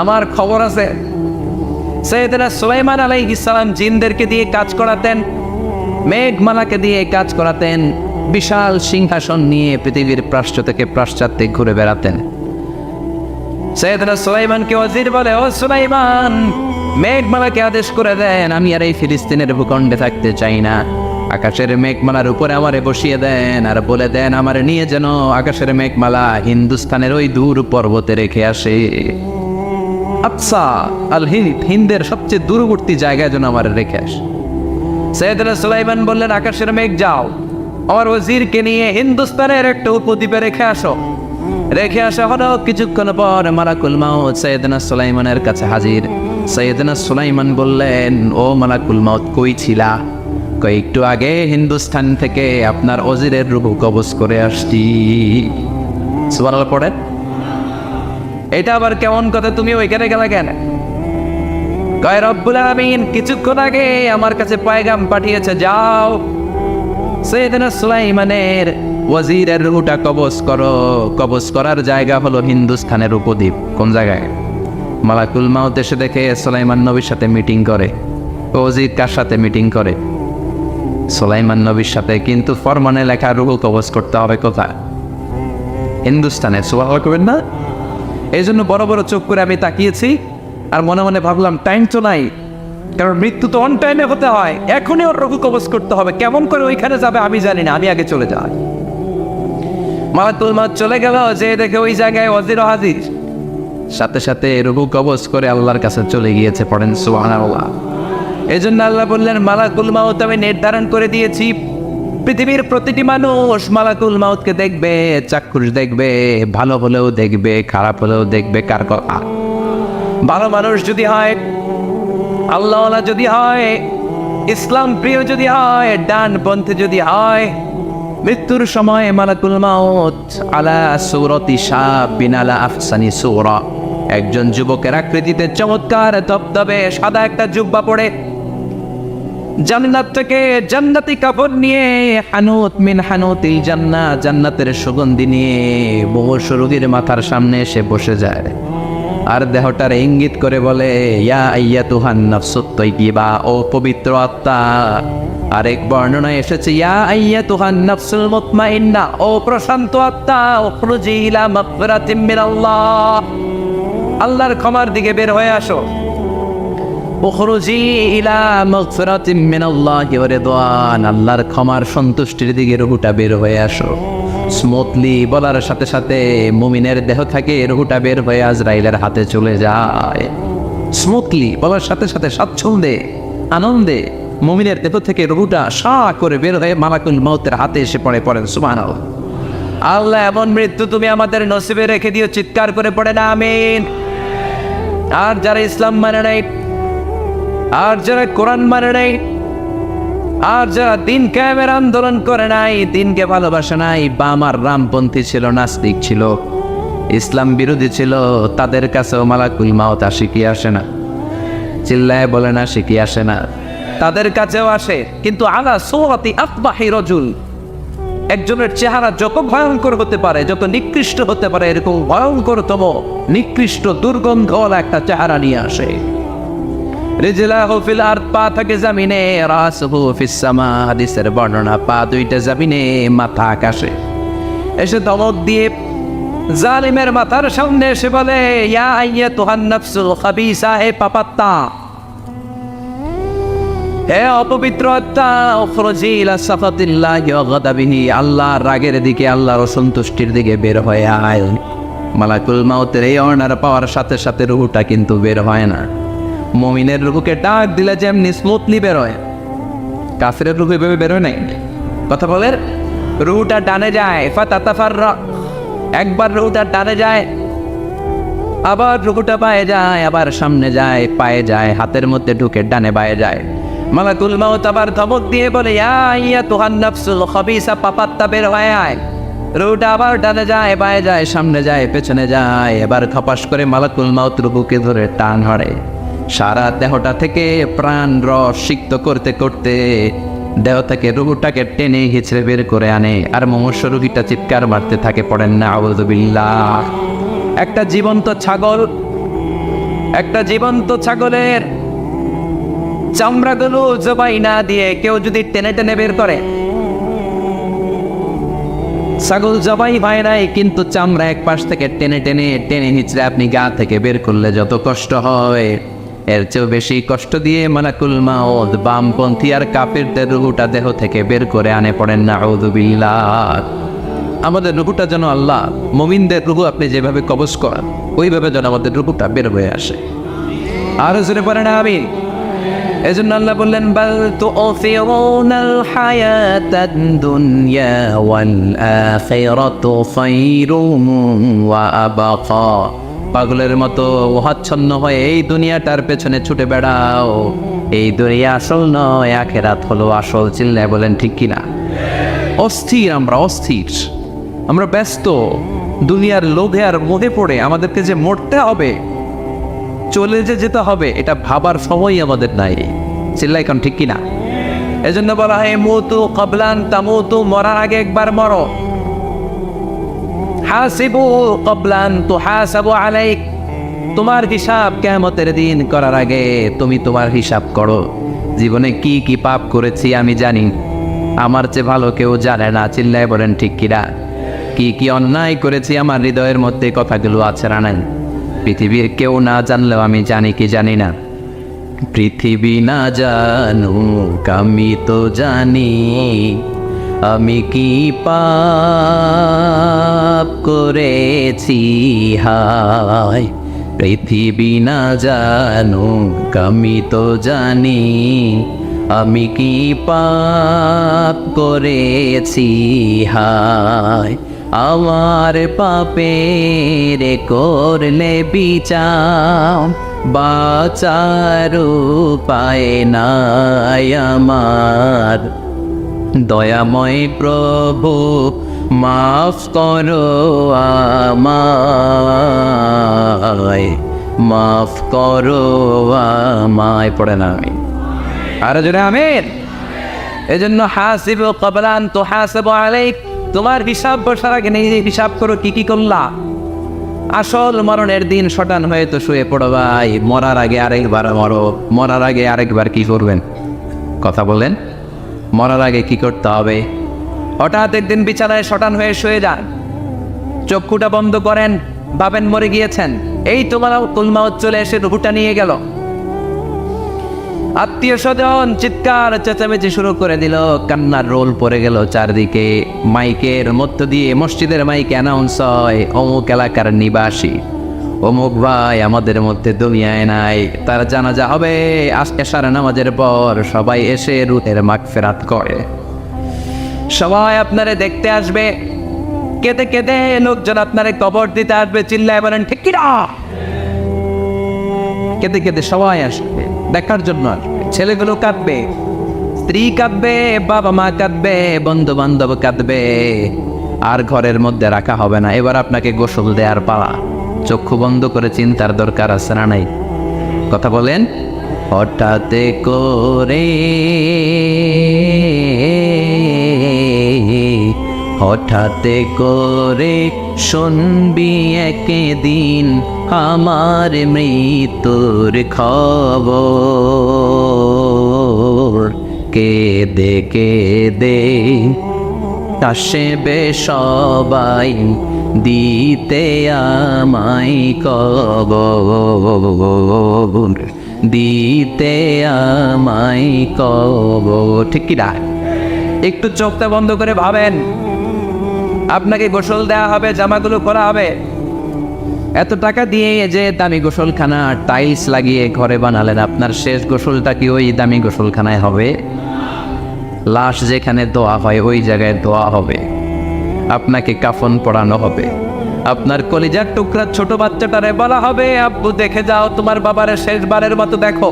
আমার খবর আছে। সাইয়েদনা সুলাইমান আলাইহিস সালাম জিনদেরকে দিয়ে কাজ করাতেন, মেঘমালাকে দিয়ে কাজ করাতেন, বিশাল সিংহাসন নিয়ে পৃথিবীর প্রাচ্য থেকে পাশ্চাত্যে ঘুরে বেড়াতেন। সাইয়েদনা সুলাইমানকে ওয়াজির বলে, ও সুলাইমান, মেঘমালাকে আদেশ করে দেন, আমি আর এই ফিলিস্তিনের ভূখণ্ডে থাকতে চাই না। আকাশের মেঘমালার উপরে আমারে বসিয়ে দেন, আর বলে দেন আমারে নিয়ে যেন আকাশের মেঘমালা হিন্দুস্তানের ওই দূর পর্বতে রেখে আসে। আকসা আল হিন্দ, হিন্দের সবচেয়ে দূরবর্তী জায়গায় যেন আমার রেখে আসে। সাইয়েদনা সুলাইমান বললেন, আকাশের মেঘ যাও, আমার ওয়াজিরকে নিয়ে হিন্দুস্তানের একটা উপদ্বীপে রেখে আসো। রেখে আসা হলো। কিছুক্ষণ পর মালাকুল মাউত সাইয়েদনা সুলাইমানের কাছে হাজির। সাইয়েদনা সুলাইমান বললেন, ও মালাকুল মাউত, কই ছিলা? একটু আগে হিন্দুস্তান থেকে আপনার ওয়াজিরের রূহ কবজ করে আসছি। সুবহানাল্লাহ পড়েন। এটা আবার কেমন কথা? তুমি ওইখানে গেলা কেন? কয়, রব্বুল আলামিন কিছুক্ষণ আগে আমার কাছে পয়গাম পাঠিয়েছে, যাও সাইয়েদনা সুলাইমানের ওয়াজিরের রূহটা কবজ করো। কবজ করার জায়গা হলো হিন্দুস্তানের উপদ্বীপ। কোন জায়গায়? মালাকুল মাউত এসে দেখে সুলাইমান নবীর সাথে মিটিং করে। ওয়াজির কার সাথে মিটিং করে? সুলাইমান নবীর সাথে। কিন্তু ফরমানে লেখা রূহ কবজ করতে হবে কোথায়? হিন্দুস্তানে। সুবহানাল্লাহ করবেন না? এই জন্য বড় বড় চোখ করে আমি তাকিয়েছি, আর মনে মনে ভাবলাম টাইম তো নাই, কারণ মৃত্যু তো অন টাইমে হতে হয়, এখনই ওর রঘু কবজ করতে হবে। কেমন করে ওইখানে যাবে আমি জানি না, আমি আগে চলে যাই। মালাকুল মউত চলে গেল, যে দেখে ওই জায়গায় ওয়াজির হাজির, সাথে সাথে রঘু কবজ করে আল্লাহর কাছে চলে গিয়েছে। পড়েন সুবহানাল্লাহ। এই জন্য আল্লাহ বললেন মালাকুল মউত আমি নির্ধারণ করে দিয়েছি, পৃথিবীর প্রতিটি মানুষ মালাকুল মউতকে দেখবে, চাক্ষুষ দেখবে, ভালো হলেও দেখবে, খারাপ হলেও দেখবে। কার কথা? ভালো মানুষ যদি হয়, আল্লাহওয়ালা যদি হয়, ইসলাম প্রিয় যদি হয়, ডানপন্থী যদি হয়, মৃত্যুর সময় মালাকুল মউত আলা সূরাতি শাবিন আলা আহসানি সূরা, একজন যুবকের আকৃতিতে চমৎকার ধবধবে সাদা একটা জুব্বা পরে, জান্নাত থেকে জান্নাতি কাপড় নিয়ে, হানুত মিন হানুতিল জান্নাহ, জান্নাতের সুগন্ধি নিয়ে মুমূর্ষ রোগীর মাথার সামনে এসে বসে যায় আর দেহটার ইঙ্গিত করে বলে, ইয়া আইয়াতুহান নাফসুত তাইয়্যিবা, ও পবিত্র আত্মা। আরেক বর্ণনায় এসেছে ইয়া আইয়াতুহান নাফসুল মুতমাইন্না, ও প্রশান্ত আত্মা, উখরুজি ইলা মাগফিরাতিম মিনাল্লাহ, আল্লাহর ক্ষমার দিকে বের হয়ে আসো। উখরুজি ইলা মাগফিরাতিম মিনাল্লাহি ওয়া রিদওয়ান, আল্লাহর ক্ষমার সন্তুষ্টির দিকে রুহুটা বের হয়ে আসো। স্মুথলি বলার সাথে সাথে মুমিনের দেহ থেকে রুহুটা বের হয়ে আজরাইলের হাতে চলে যায়। স্মুথলি বলার সাথে সাথে স্বাচ্ছন্দ্যে আনন্দে মুমিনের দেহ থেকে রুহুটা সা করে বের হয়ে মালাকুল মউতের হাতে এসে পড়ে। পড়েন সুবহানাল্লাহ। আল্লাহ এমন মৃত্যু তুমি আমাদের নসিবে রেখে দিও, চিৎকার করে পড়েন আমিন। আর যারা ইসলাম মানে নাই, আর যারা কোরআন মানে নাই, আর যারা দিন কায়েমের আন্দোলন করে নাই, দিনকে ভালোবাসে নাই, বাম আর রামপন্থী ছিল, নাস্তিক ছিল, ইসলাম বিরোধী ছিল, তাদের কাছেও মালাকুল মউত আসে কি আসে না? চিল্লায় বলে না, শিখি আসে না? তাদের কাছেও আসে, কিন্তু আলা সূরাতি আকবাহি রাজুল, একজনের চেহারা যত ভয়ঙ্কর হতে পারে, যত নিকৃষ্ট হতে পারে, এরকম ভয়ঙ্করতম নিকৃষ্ট দুর্গন্ধওয়ালা একটা চেহারা নিয়ে আসে। রিজলাহু ফিল আরদ, পা থাকে জমিনে, রাসুহু ফিস সামা, হাদিসের বর্ণনা পা দুইটা জমিনে, মাথা আকাশে। এসে ধমক দিয়ে জালিমের মাথার সামনে এসে বলে, ইয়া আইয়াতুহান নাফসুল খাবিসা, হে পাপাত্তা, হে অপবিত্র আত্মা, উখরুজি ইলা সাখাতিল্লাহি ওয়া গাদাবিহি, আল্লাহর রাগের দিকে, আল্লাহর অসন্তুষ্টির দিকে বের হয়ে আয়। মালাকুল মউতের এই অর্ডার পাওয়ার সাথে সাথে রুহুটা কিন্তু বের হয় না। মুমিনের রুহুকে ডাক দিলে যেমনি স্মুথলি বের হয়, কাফিরের রুহু এভাবে বের হয় নাই। কথা বলেন, রুহুটা ডানে যায়, ফাতাতাফাররা, একবার রুহুটা ডানে যায়, আবার রুহুটা পায়ে যায়, আবার সামনে যায়, পায়ে যায়, হাতের মধ্যে ঢুকে ডানে বায়ে যায়। মালাকুল মউত আবার ধমক দিয়ে বলে, ইয়া আইয়াতুহান নাফসুল খাবিসা, পাপাত্তা বের হয়ে আয়। রুহুটা আবার ডানে যায়, বায়ে যায়, সামনে যায়, পেছনে যায়। এবার খপাস করে মালাকুল মউত রুহুকে ধরে টান ধরে, সারা দেহটা থেকে প্রাণ রস সিক্ত করতে করতে দেহ থেকে রুহুটাকে টেনে হিচড়ে বের করে আনে। আর মুমূর্ষ রোগীটা চিৎকার মারতে থাকে। পড়েন না আউযু বিল্লাহ। একটা জীবন্ত ছাগলের চামড়াগুলো জবাই না দিয়ে কেউ যদি টেনে টেনে বের করে, ছাগল জবাই হয় নাই, কিন্তু চামড়া এক পাশ থেকে টেনে টেনে টেনে হিচড়ে আপনি গা থেকে বের করলে যত কষ্ট হয়, এর চেয়েও বেশি কষ্ট দিয়ে মালাকুল মউত বামপন্থী আর কাফিরদের রুহুটা দেহ থেকে বের করে আনে। পড়েন না আউযু বিল্লাহ। আমাদের রুহুটা যেন আল্লাহ, মুমিনদের রুহু আপনি যেভাবে কবজ করেন, ওইভাবে যেন আমাদের রুহুটা বের হয়ে আসে। আর জোরে পড়েন আমিন। এজন্য আল্লাহ বললেন, বাল তুউসিরুনাল হায়াতাদ দুনিয়া ওয়াল আখিরাতু খায়রুম ওয়া আবকা। পাগলের মতো ওহাচ্ছন্ন হয়ে এই দুনিয়াটার পেছনে ছুটে বেড়াও, এই দুনিয়া আসল নয়, আখিরাত হলো আসল। চিল্লায় বলেন ঠিক কিনা? অস্থির, আমরা ব্যস্ত দুনিয়ার লোভে আর মোহে পড়ে আমাদেরকে যে মরতে হবে, চলে যেতে হবে, এটা ভাবার সময় আমাদের নাই। চিল্লাই কারণ ঠিক কিনা? এজন্য বলা হয় মুতু ক্বাবলান তামুতু, মরার আগে একবার মরো। হাসিবু ক্বাবলান তুহাসাবু আলাইক, তোমার হিসাব কিয়ামতের দিন করার আগে তুমি তোমার হিসাব করো। জীবনে কি কি পাপ করেছি আমি জানি, আমার চেয়ে ভালো কেউ জানে না। চিল্লায় বলেন ঠিক কিনা? কি কি অন্যায় করেছি আমার হৃদয়ের মধ্যে কথাগুলো আছে না নাই? পৃথিবীর কেউ না জানলেও আমি জানি কি জানি না। পৃথিবী না জানুক আমি তো জানি, আমি কি পাপ করেছি হায়। পৃথিবী না জানুক আমি তো জানি, আমি কি পাপ করেছি হায়। আমার পাপের করলে বিচার, বাঁচার উপায় নাই আমার। দয়াময় প্রভু মাফ করো আমায়, মাফ করো আমায়। পড়ে না আমি আর জোরে আমিন। এজন্য হাসিবু ক্বাবলা আন তুহাসাবু আলাইক, তোমার হিসাব বসার আগে নিজে হিসাব করো কি কি করলা। আসল মরণের দিন শটান হয়ে তো শুয়ে পড়ো ভাই, মরার আগে আরেকবার মরো। মরার আগে আরেকবার কি করবেন কথা বলেন? মরার আগে কি করতে হবে? হঠাৎ একদিন বিছানায় শটান হয়ে শুয়ে যান, চক্ষুটা বন্ধ করেন, ভাবেন মরে গিয়েছেন। এই তোমার কুলমাউত চলে এসে রুহুটা নিয়ে গেল। আত্মীয় স্বজন চিৎকার চেঁচামেচি শুরু করে দিল, কান্নার রোল পড়ে গেল চারদিকে। মাইকের মধ্য দিয়ে, মসজিদের মাইকে অ্যানাউন্স হয়, অমুক এলাকার নিবাসী অমুক ভাই আমাদের মধ্যে দুনিয়ায় নাই, তার জানাজা হবে এশার নামাজের পর। সবাই এসে রুহের মাগফিরাত করে, সবাই আপনারে দেখতে আসবে, কেঁদে কেঁদে লোকজন আপনারে কবর দিতে আসবে। চিল্লায় বলেন ঠিক কি না? কেঁদে কেঁদে সবাই আসবে, দেখার জন্য আসবে। ছেলেগুলো কাঁদবে, স্ত্রী কাঁদবে, বাবা মা কাঁদবে, বন্ধু বান্ধব কাঁদবে। আর ঘরের মধ্যে রাখা হবে না, এবার আপনাকে গোসল দেওয়ার পালা। চক্ষু বন্ধ করে চিন্তার দরকার আছে না নাই? কথা বলেন। হঠাৎ করে, হঠাৎ করে শুনবি একদিন আমার মৃত্যুর খবর। কেঁদে কেঁদে আসবে সবাই দিতে আমায় কবর, দিতে আমায় কবর। ঠিক কি না? একটু চোখটা বন্ধ করে ভাবেন, আপনাকে গোসল দেওয়া হবে, জামাগুলো করা হবে। এত টাকা দিয়ে যে দামি গোসলখানা টাইলস লাগিয়ে ঘরে বানালেন, আপনার শেষ গোসলটা কি ওই দামি গোসলখানায় হবে? লাশ যেখানে দোয়া হয় ওই জায়গায় দোয়া হবে, আপনাকে কাফন পরানো হবে। আপনার কলিজার টুকরা ছোট বাচ্চাটারে বলা হবে, আব্বু দেখে যাও তোমার বাবারে শেষবারের মতো দেখো।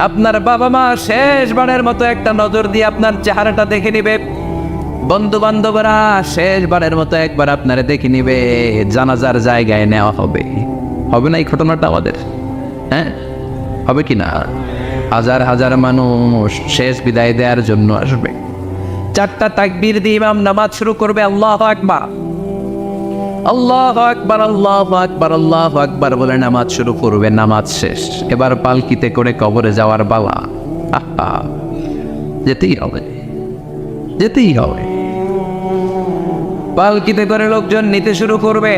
আপনার বাবা মা শেষবারের মতো একটা নজর দিয়ে আপনার চেহারাটা দেখে নিবে। বন্ধু বান্ধবরা শেষবারের মতো একবার আপনারে দেখে নিবে। জানাজার জায়গায় নেওয়া হবে। হবে না এই ঘটনাটা আমাদের? হ্যাঁ, হবে কি না? হাজার হাজার মানুষ শেষ বিদায় দেওয়ার জন্য আসবে। চারটা তাকবীর দিয়ে ইমাম নামাজ শুরু করবে। আল্লাহু আকবার, আল্লাহু আকবার, আল্লাহু আকবার, আল্লাহু আকবার বলে নামাজ শুরু করবে। নামাজ শেষ, এবার পালকিতে করে কবরে যাওয়ার পালা। আহা, যেতেই হবে, যেতেই হবে। পালকিতে করে লোকজন নিতে শুরু করবে।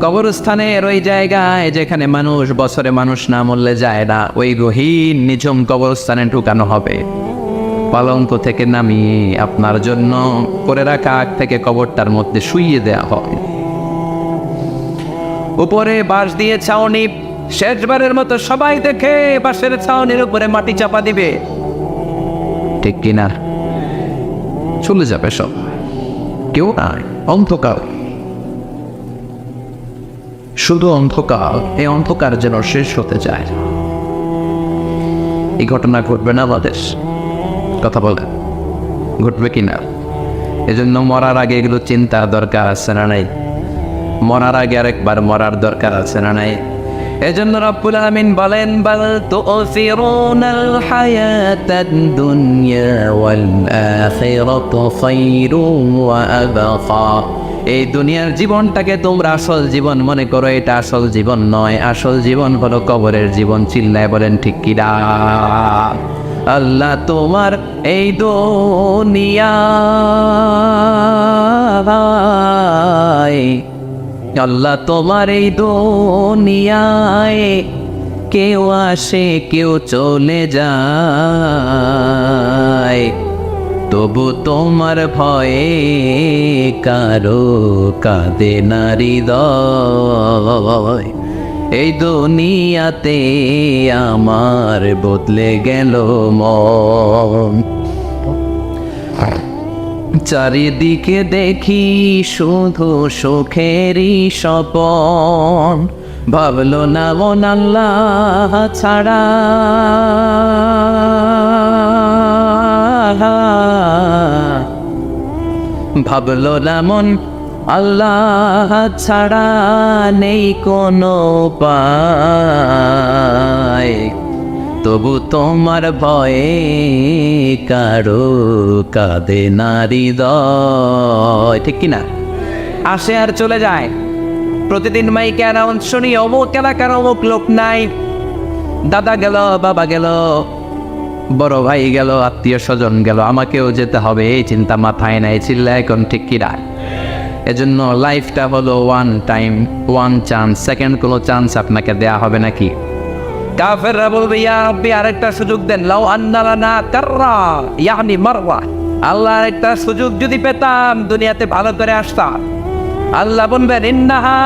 কবরস্থানের ওই জায়গায় যেখানে মানুষ বছরে মানুষ না মরলে যায় না, ওই গহীন নিঝুম কবরস্থানে ঢুকানো হবে। পালঙ্ক থেকে নামিয়ে আপনার জন্য করে রাখা আগ থেকে কবরটার মধ্যে শুইয়ে দেয়া হবে। উপরে বাঁশ দিয়ে ছাউনি, শেষবারের মতো সবাই দেখে বাঁশের ছাউনির উপরে মাটি চাপা দিবে। ঠিক কিনা? চলে যাবে সব, কেউ নাই, অন্ধকার, শুধু অন্ধকার। এই অন্ধকার যেন শেষ হতে চায়। এই ঘটনা ঘটবে না আমাদের? কথা বলে ঘটবে কিনা? এজন্য মরার আগে এগুলো চিন্তা দরকার আছে না নাই? মরার আগে আরেকবার মরার দরকার আছে না নাই? এজন্য রব্বুল আলামিন বলেন, বাল তুসিরুনাল হায়াতাদ দুনিয়া ওয়াল আখিরাতু খায়রুন ওয়া আবকা। এই দুনিয়ার জীবনটাকে তোমরা আসল জীবন মনে করো, এটা আসল জীবন নয়। আসল জীবন হলো কবরের জীবন। চিল্লায় বলেন ঠিক কি না? আল্লাহ তোমার এই দুনিয়ায়, আল্লাহ তোমার এই দুনিয়ায় কেউ আসে কেউ চলে যায়, তবু তোমার ভয়ে কারো কাঁদে না হৃদয়। এই দুনিয়াতে আমার বদলে গেল মন, চারিদিকে দেখি শুধু সুখেরই স্বপন। ভাবলো না মন আল্লাহ ছাড়া, ভাবলো না মন আল্লাহ ছাড়া নেই কোনো উপায়, তবু তোমার ভয়ে কারো কাঁদে না হৃদয়। ঠিক কিনা? আসে আর চলে যায়। প্রতিদিন মাইকে অ্যানাউন্স শুনি অমুক এলাকার অমুক লোক নাই, দাদা গেল, বাবা গেল, বড় ভাই গেল, আত্মীয় স্বজন গেল, আমাকেও যেতে হবে, এই চিন্তা মাথায় নাই। চিল্লা এখন ঠিক কিনা? এজন্য লাইফটা হলো one time, one chance, second কোনো চান্স আপনাকে দেয়া হবে নাকি? কাফেররা বলবে ইয়া রাব্বি আরেকটা সুযোগ দেন, লাউ আন্না লানা কাররা ইয়ানি মাররা, আল্লাহ আরেকটা সুযোগ যদি পেতাম দুনিয়াতে ভালো করে আসতাম। আল্লাহ বলবেন ইন্নাহা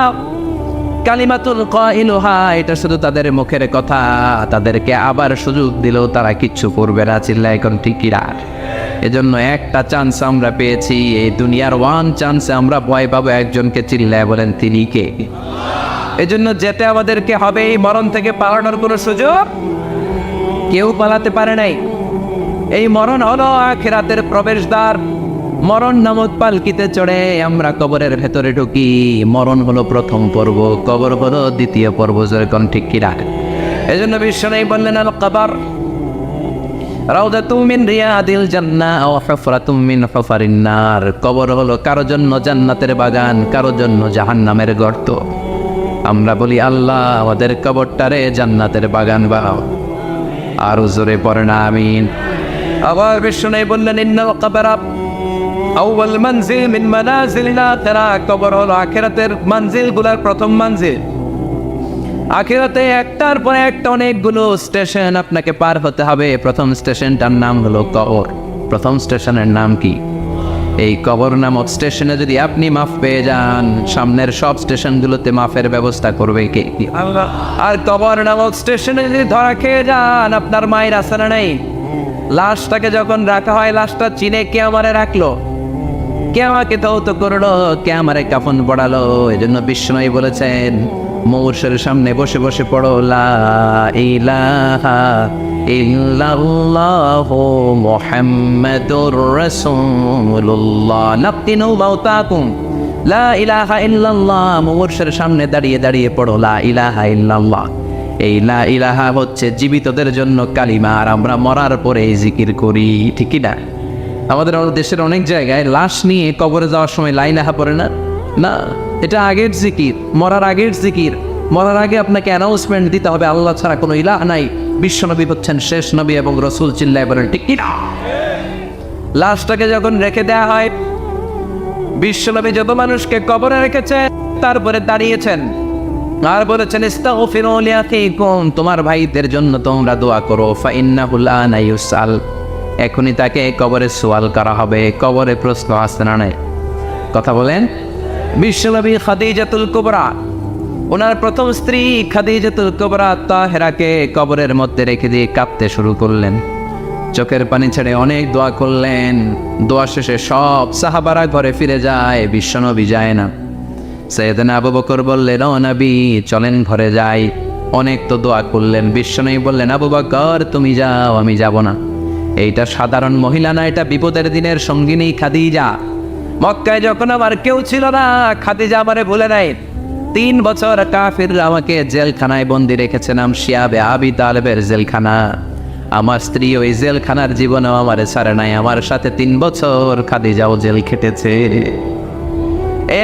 কালিমাতুল কাইলুহা, এটা শুধু তাদের মুখের কথা, তাদেরকে আবার সুযোগ দিলেও তারা কিচ্ছু করবে না। চিল্লা এখন ঠিক কিনা? এজন্য একটা চান্স আমরা পেয়েছি, এই দুনিয়ার ওয়ান চান্সে আমরা ভয় পাবো একজনকে। চিল্লায় বলেন তিনি কে? এজন্য যেতে আমাদেরকে হবে। এই মরণ থেকে পালানোর কোনো সুযোগ কেউ পালাতে পারে নাই। এই মরণ হলো আখিরাতের প্রবেশদ্বার। মরণ নামক পালকিতে চড়ে আমরা কবরের ভেতরে ঢুকি। মরণ হলো প্রথম পর্ব, কবর হলো দ্বিতীয় পর্ব। যেরকম ঠিক কিনা? এজন্য বিশ্বনবী বললেন আল কবর রাউদাতুম মিন রিয়াদিল জান্নাহ ওয়া হুফরাতুম মিন হুফারিন নার। কবর হলো কারো জন্য জান্নাতের বাগান, কারো জন্য জাহান্নামের গর্ত। আমরা বলি আল্লাহ আমাদের কবরটারে জান্নাতের বাগান বানাও। আর জোরে পড়েন আমিন। আবার বিশ্বনবী বললেন ইন্নাল কবর আউয়াল মানজিল মিন মানাজিলিল আখিরাহ। কবর হলো আখিরাতের মঞ্জিলগুলোর প্রথম মঞ্জিল। আখিরাতে একটার পর একটা অনেকগুলো স্টেশন আপনাকে পার হতে হবে। প্রথম স্টেশনটার নাম হলো কবর। প্রথম স্টেশনের নাম কি? এই কবর নামক স্টেশনে যদি আপনি মাফ পেয়ে যান, সামনের সব স্টেশনগুলোতে মাফের ব্যবস্থা করবে কে? আল্লাহ। আর কবর নামক স্টেশনে যদি ধরা খেয়ে যান, আপনার মায়ের আসানা নেই। লাশটাকে যখন রাখা হয়, লাশটা চিনে কে আমারে রাখলো, কে আমাকে ধৌত করলো, কে আমারে কাফন পড়ালো। এজন্য বিষ্ণুই বলেছেন মৌর্ষের সামনে বসে বসে পড়ো লা ইলাহা ইল্লাল্লাহু মুহাম্মাদুর রাসূলুল্লাহ নাফতিনু মাউতাকুম। লা ইলাহা ইল্লাল্লাহ, মৌর্ষের সামনে দাঁড়িয়ে দাঁড়িয়ে পড়ো লা ইলাহা ইল্লাল্লাহ। এই লা ইলাহা হচ্ছে জীবিতদের জন্য কালিমা, আর আমরা মরার পরে এই জিকির করি। ঠিক কি না? আমাদের দেশের অনেক জায়গায় লাশ নিয়ে কবরে যাওয়ার সময় লা ইলাহা পড়ে না। না, এটা আগের জিকির, মরার আগের জিকির। মরার আগে আপনাকে অ্যানাউন্সমেন্ট দিতে হবে আল্লাহ ছাড়া কোনো ইলাহ নাই, বিশ্বনবী হচ্ছেন শেষ নবী এবং রসুল। চিল্লায় বলেন ঠিক কি না? লাশটাকে যখন রেখে দেয়া হয়, বিশ্বনবী যত মানুষকে কবরে রেখেছেন তারপরে দাঁড়িয়েছেন আর বলেছেন ইস্তাগফিরু লিআখিকুম, তোমার ভাইদের জন্য তোমরা দোয়া করো। ফাইন্নাহু আনা ইউসাল, এখনই তাকে কবরে সওয়াল করা হবে। কবরে প্রশ্ন আসছে না নাই? কথা বলেন। বিশ্বনবী খাদিজাতুল কুবরা, ওনার প্রথম স্ত্রী খাদিজাতুল কুবরা তাহেরাকে কবরের মধ্যে রেখে দিয়ে কাঁদতে শুরু করলেন। চোখের পানি ছেড়ে অনেক দোয়া করলেন। দোয়া শেষে সব সাহাবারা ঘরে ফিরে যায়, বিশ্বনবী যায় না। সাইয়েদনা আবু বকর বললেন ও নবী চলেন ঘরে যাই। অনেক তো দোয়া করলেন। বিশ্বনবী বললেন আবু বকর তুমি যাও, আমি যাব না। এইটা সাধারণ মহিলা না, এটা বিপদের দিনের সঙ্গিনী খাদিজা। মক্কায় যখন আমার কেউ ছিল না, খাদিজা আমারে ভুলে নাই। 3 বছর কাফিররা আমাকে জেলখানায় বন্দি রেখেছিলাম, শিয়াবে আবি তালেবের জেলখানা। আমার স্ত্রী ওই জেলখানার জীবনেও আমারে ছাড়ে নাই। আমার সাথে 3 বছর খাদিজাও জেল খেটেছে।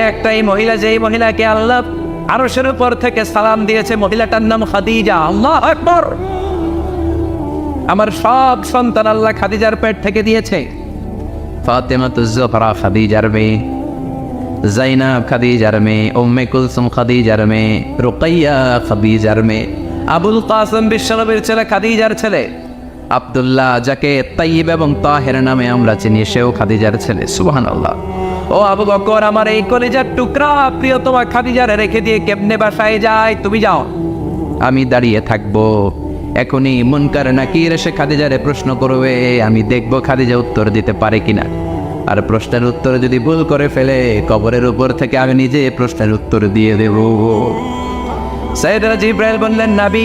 একটাই মহিলা, যেই মহিলাকে আল্লাহ আরশের উপর থেকে সালাম দিয়েছে, মহিলাটার নাম খাদিজা। আল্লাহু আকবার। আমার সব সন্তান আল্লাহ খাদিজার পেট থেকে দিয়েছে। ফাতেমাতুজ জোহরা খাদিজার মেয়ে, জাইনাব খাদিজার মেয়ে, উম্মে কুলসুম খাদিজার মেয়ে, রুকাইয়া খাদিজার মেয়ে। আবুল কাসেম বিশ্বনবীর ছেলে, খাদিজার ছেলে। আব্দুল্লাহ, যাকে তাইয়িব এবং তাহের নামে আমরা চিনি, সেও খাদিজার ছেলে। সুবহানাল্লাহ। ও আবু বকর, আমার এই কলিজার টুকরা প্রিয়তমা খাদিজারে রেখে দিয়ে কেমনে বাসায় যায়? তুমি যাও, আমি দাঁড়িয়ে থাকবো। এখনই মুনকার নাকির এসে খাদিজারে প্রশ্ন করবে, আমি দেখবো খাদিজা উত্তর দিতে পারে কিনা। আর প্রশ্নের উত্তর যদি ভুল করে ফেলে, কবরের উপর থেকে আমি নিজে প্রশ্নের উত্তর দিয়ে দেব। সাইয়েদনা জিবরাইল বললেন, নবী,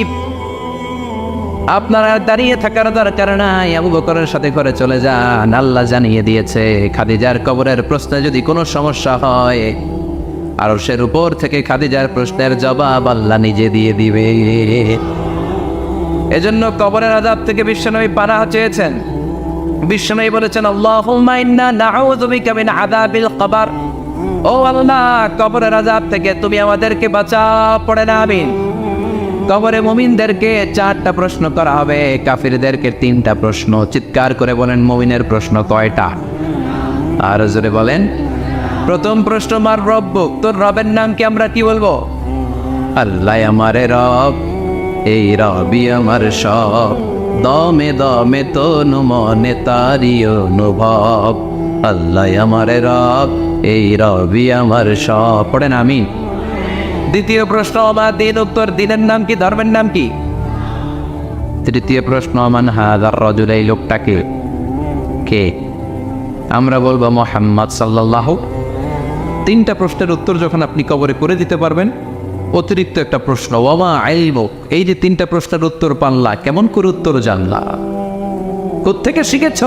আপনারা দাঁড়িয়ে থাকার দরকার নাই, আবু বকরের সাথে করে চলে যান। আল্লাহ জানিয়ে দিয়েছে, খাদিজার কবরের প্রশ্নে যদি কোনো সমস্যা হয়, আরশের উপর থেকে খাদিজার প্রশ্নের জবাব আল্লাহ নিজে দিয়ে দিবে। এজন্য কবরের আযাব থেকে বিশ্বনবী পানাহ চেয়েছেন। বিশ্বনবী বলেছেন, আল্লাহুম্মা ইন্না নাউযু বিকা মিন আযাবিল কবর। ও আল্লাহ, কবরের আযাব থেকে তুমি আমাদেরকে বাঁচাও। পড়েন আমিন। কবরে মুমিনদেরকে 4টা প্রশ্ন করা হবে, কাফিরদেরকে 3টা প্রশ্ন। চিৎকার করে বলেন, মুমিনের প্রশ্ন কয়টা? আর জোরে বলেন। প্রথম প্রশ্ন, মার রব্বুক, তোর রবের নাম কি? আমরা কি বলবো? আল্লাহ আমারে রব, এই রবি আমার সব, দমে দমে তনু মনে তারি অনুভব। আল্লাহ আমারে রব, এই রবি আমার সব। পড়েন আমিন। দ্বিতীয় প্রশ্ন, আমার দিন, উত্তর দিনের নাম কি? ধর্মের নাম কি? তৃতীয় প্রশ্ন, মান হাযার রাজুল, এই লোকটাকে কে? আমরা বলবো মুহাম্মদ সাল্লাল্লাহু। 3টা প্রশ্নের উত্তর যখন আপনি কবরে করে দিতে পারবেন, অতিরিক্ত একটা প্রশ্ন, ওয়ামা ইলমুক, এই যে 3টা প্রশ্নের উত্তর পানলা, কেমন করে উত্তর জানলা? কোত্থেকে শিখেছ?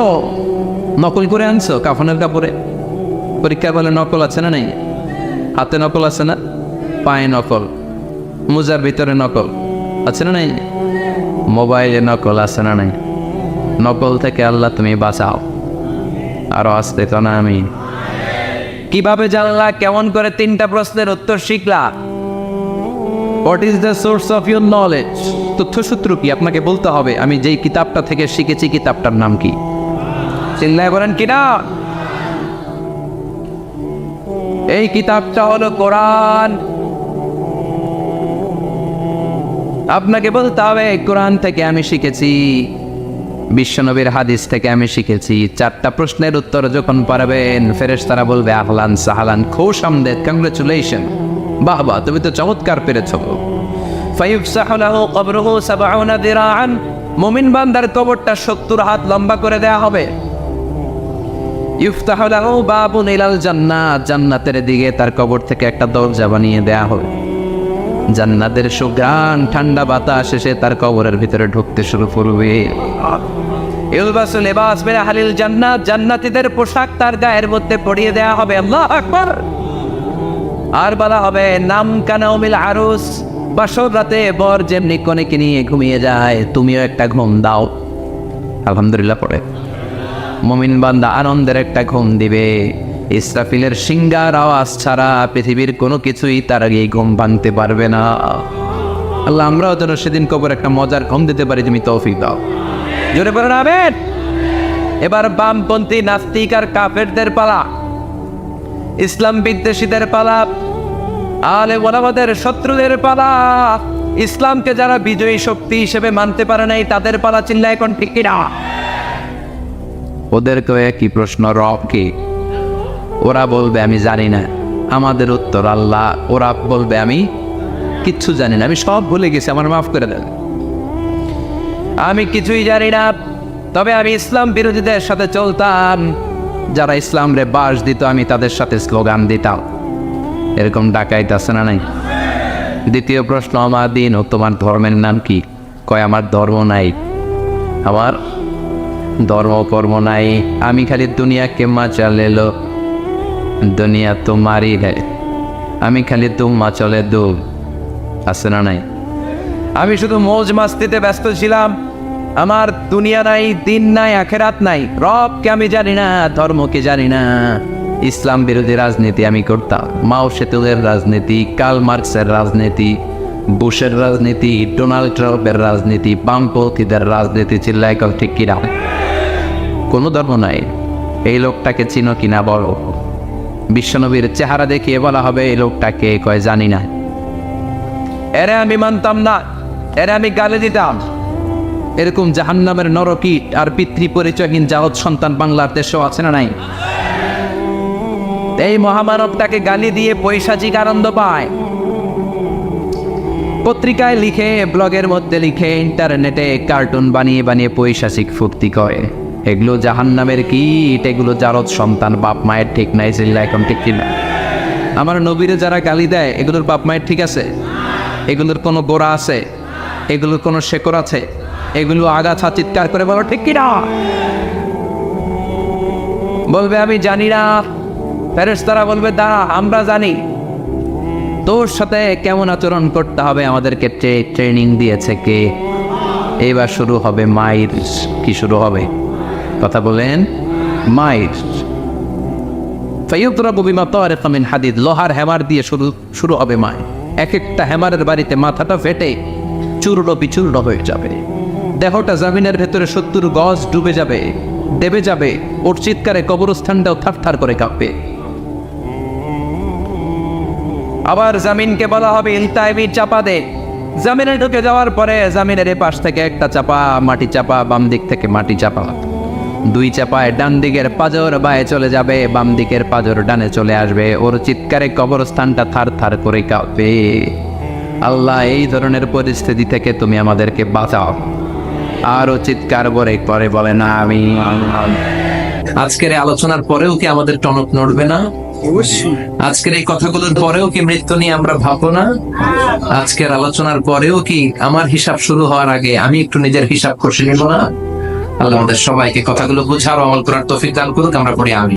নকল করে আনছো কাফনের কাপড়ে? পরীক্ষা বলে নকল আছে না নাই? হাতে নকল আছে না? পায়ে নকল, মোজার ভিতরে নকল আছে না নাই? মোবাইলে নকল আছে না নাই? নকল থেকে আল্লাহ তুমি বাঁচাও। আরো আসতে তো না আমি। কিভাবে জানলা? কেমন করে 3টা প্রশ্নের উত্তর শিখলা? What is the source of your knowledge? তথ্যসূত্র কি? আপনাকে বলতে হবে, আমি যেই কিতাবটা থেকে শিখেছি, কিতাবটার নাম কি? চিল্লায় বলেন কিনা? এই কিতাবটা হলো কোরআন। আপনাকে বলতে হবে, কোরআন থেকে আমি শিখেছি, বিশ্বনবীর হাদিস থেকে আমি শিখেছি। 4টা প্রশ্নের উত্তর যখন পারবেন, ফেরেশতারা বলবে, আহলান সাহালান, খুশ আমদেদ, কংগ্রেচুলেশন, বাহ বাহ, তুমি তো চমৎকার পেরেছ। ফায়ুফসাহু লাহু কবরুহু ৭০ যিরাআন, মুমিন বান্দার কবরটা ৭০ হাত লম্বা করে দেয়া হবে। ইফতাহু লাহু বাবুন ইলাল জান্নাহ, জান্নাতের দিকে তার কবর থেকে একটা দরজা বানিয়ে দেয়া হবে। জান্নাতের সুঘ্রাণ, ঠান্ডা বাতাস এসে তার কবরের ভিতরে ঢুকতে শুরু করবে। ইলবাসু লিবাস মিন আহলিল জান্নাহ, জান্নাতীদের পোশাক তার গায়ের মধ্যে পরিয়ে দেয়া হবে। আল্লাহু আকবার। আর বলা হবে, নাম কানাউমিল আরুস, বাসর রাতে বর যেমনি কনেকে নিয়ে ঘুমিয়ে যায়, তুমিও একটা ঘুম দাও। আলহামদুলিল্লাহ পড়ে মুমিন বান্দা আনন্দের একটা ঘুম দিবে। ইসরাফিলের সিংগার আওয়াজ ছাড়া পৃথিবীর কোনো কিছুই তার আগে ঘুম ভাঙতে পারবে না। আল্লাহ আমরাও যেন সেদিন কবর একটা মজার ঘুম দিতে পারি, তুমি তৌফিক দাও। জোরে বলেন আমিন। এবার বামপন্থী নাস্তিক আর কাফেরদের পালা, ইসলাম বিদ্বেষীদের পালা, আলে ওলামাদের শত্রুদের পালা, ইসলামকে যারা বিজয়ী শক্তি হিসেবে মানতে পারে নাই তাদের পালা। চিল্লা এখন ঠিক কিনা? ওদেরকে একই প্রশ্ন, রব কি? ওরা বলবে আমি জানি না। আমাদের উত্তর আল্লাহ। ওরা বলবে আমি কিচ্ছু জানি না, আমি সব ভুলে গেছি, আমার মাফ করে দেন, আমি কিছুই জানি না। তবে আমি ইসলাম বিরোধীদের সাথে চলতাম, যারা ইসলাম রে বাস দিত আমি তাদের সাথে স্লোগান দিতাম। এরকম ডাকাইত আছে না নাই? দ্বিতীয় প্রশ্ন, আমার দিন ও তোমার ধর্মের নাম কি? কয় আমার ধর্ম নাই, আমার ধর্ম কর্ম নাই, আমি খালি দুনিয়াকে মাচালে লো, দুনিয়া তোমারই হে, আমি খালি তুম্মা চলে দু, আছে না নাই? আমি শুধু মৌজ মাস্তিতে ব্যস্ত ছিলাম, আমার দুনিয়া নাই, দিন নাই, আখেরাত নাই, রবকে আমি জানি না, ধর্মকে জানি না। ইসলাম বিরোধী রাজনীতি আমি করতাম, মাও সেতুলের রাজনীতি, কার্ল মার্কসের রাজনীতি, বুশের রাজনীতি, ডোনাল্ড ট্রাম্পের রাজনীতি, বামপন্থীদের রাজনীতি। চিল্লায় কল ঠিক কিনা? কোনো ধর্ম নাই। এই লোকটাকে চিনো কিনা বলো। বিশ্বনবীর চেহারা দেখিয়ে বলা হবে এই লোকটাকে, কয় জানি না। এরে আমি মানতাম না, এরা আমি গালি দিতাম। এরকম জাহান্নামের নরকীট আর পিতৃ পরিচয়হীন জাহদ সন্তান বাংলার দেশেও আছে না নাই? এই মহামানবটাকে গালি দিয়ে পৈশাচিক আনন্দ পায়। পত্রিকায় লিখে, ব্লগের মধ্যে লিখে, ইন্টারনেটে কার্টুন বানিয়ে বানিয়ে পৈশাচিক ফুর্তি করে। এগুলো জাহান্নামের কীট, এগুলো জারদ সন্তান, বাপ মায়ের ঠিক নাই। চিল্লা এখন ঠিক কিনা? আমার নবীরে যারা গালি দেয়, এগুলোর বাপ মায়ের ঠিক আছে? এগুলোর কোনো গোড়া আছে? এগুলোর কোনো শেকড় আছে? এগুলো আগাছা চিৎকার করে বলো ঠিক কিনা? বলবে আমি জানি না। ফেরেশতারা বলবে দা আমরা জানি। তোর সাথে কেমন আচরণ করতে হবে আমাদেরকে ট্রেনিং দিয়েছে কে? এবার শুরু হবে মাইর। কি শুরু হবে? কথা বলেন। মাইর। ফায়ুদরাবু বিমা তারিকা মিন হাদিদ, লোহার হ্যামার দিয়ে শুরু হবে মাইর। এক একটা হ্যামারের বাড়িতে মাথাটা ফেটে চূর্ণ বিচূর্ণ হয়ে যাবে। দেহটা জমিনের ভেতরে 70 গজ ডুবে যাবে, দেবে যাবে। ওর চিৎকারে কবরস্থানটাও থারথার করে কাঁপবে। আবার জামিনকে বলা হবে ইলতাইবি, চাপা দে। জামিনে ঢুকে যাওয়ার পরে জামিনের এপাশ থেকে একটা চাপা, মাটি চাপা, বাম দিক থেকে মাটি চাপা। 2 চাপায় ডান দিকের পাজর বায়ে চলে যাবে, বাম দিকের পাজর ডানে চলে আসবে। ওর চিৎকারে কবরস্থানটা থার থার করে কাঁপবে। আল্লাহ, এই ধরনের পরিস্থিতি থেকে তুমি আমাদেরকে বাঁচাও। আরো চিৎকার করে বলে না আমি। আজকের আলোচনার পরেও কি আমাদের টনক নড়বে না? আজকের এই কথাগুলোর পরেও কি মৃত্যু নিয়ে আমরা ভাববো না? আজকের আলোচনার পরেও কি আমার হিসাব শুরু হওয়ার আগে আমি একটু নিজের হিসাব কষে নিব না? আল্লাহ আমাদের সবাইকে কথাগুলো বুঝার ও আমল করার তৌফিক দান করুক। আমরা পড়ি আমিন।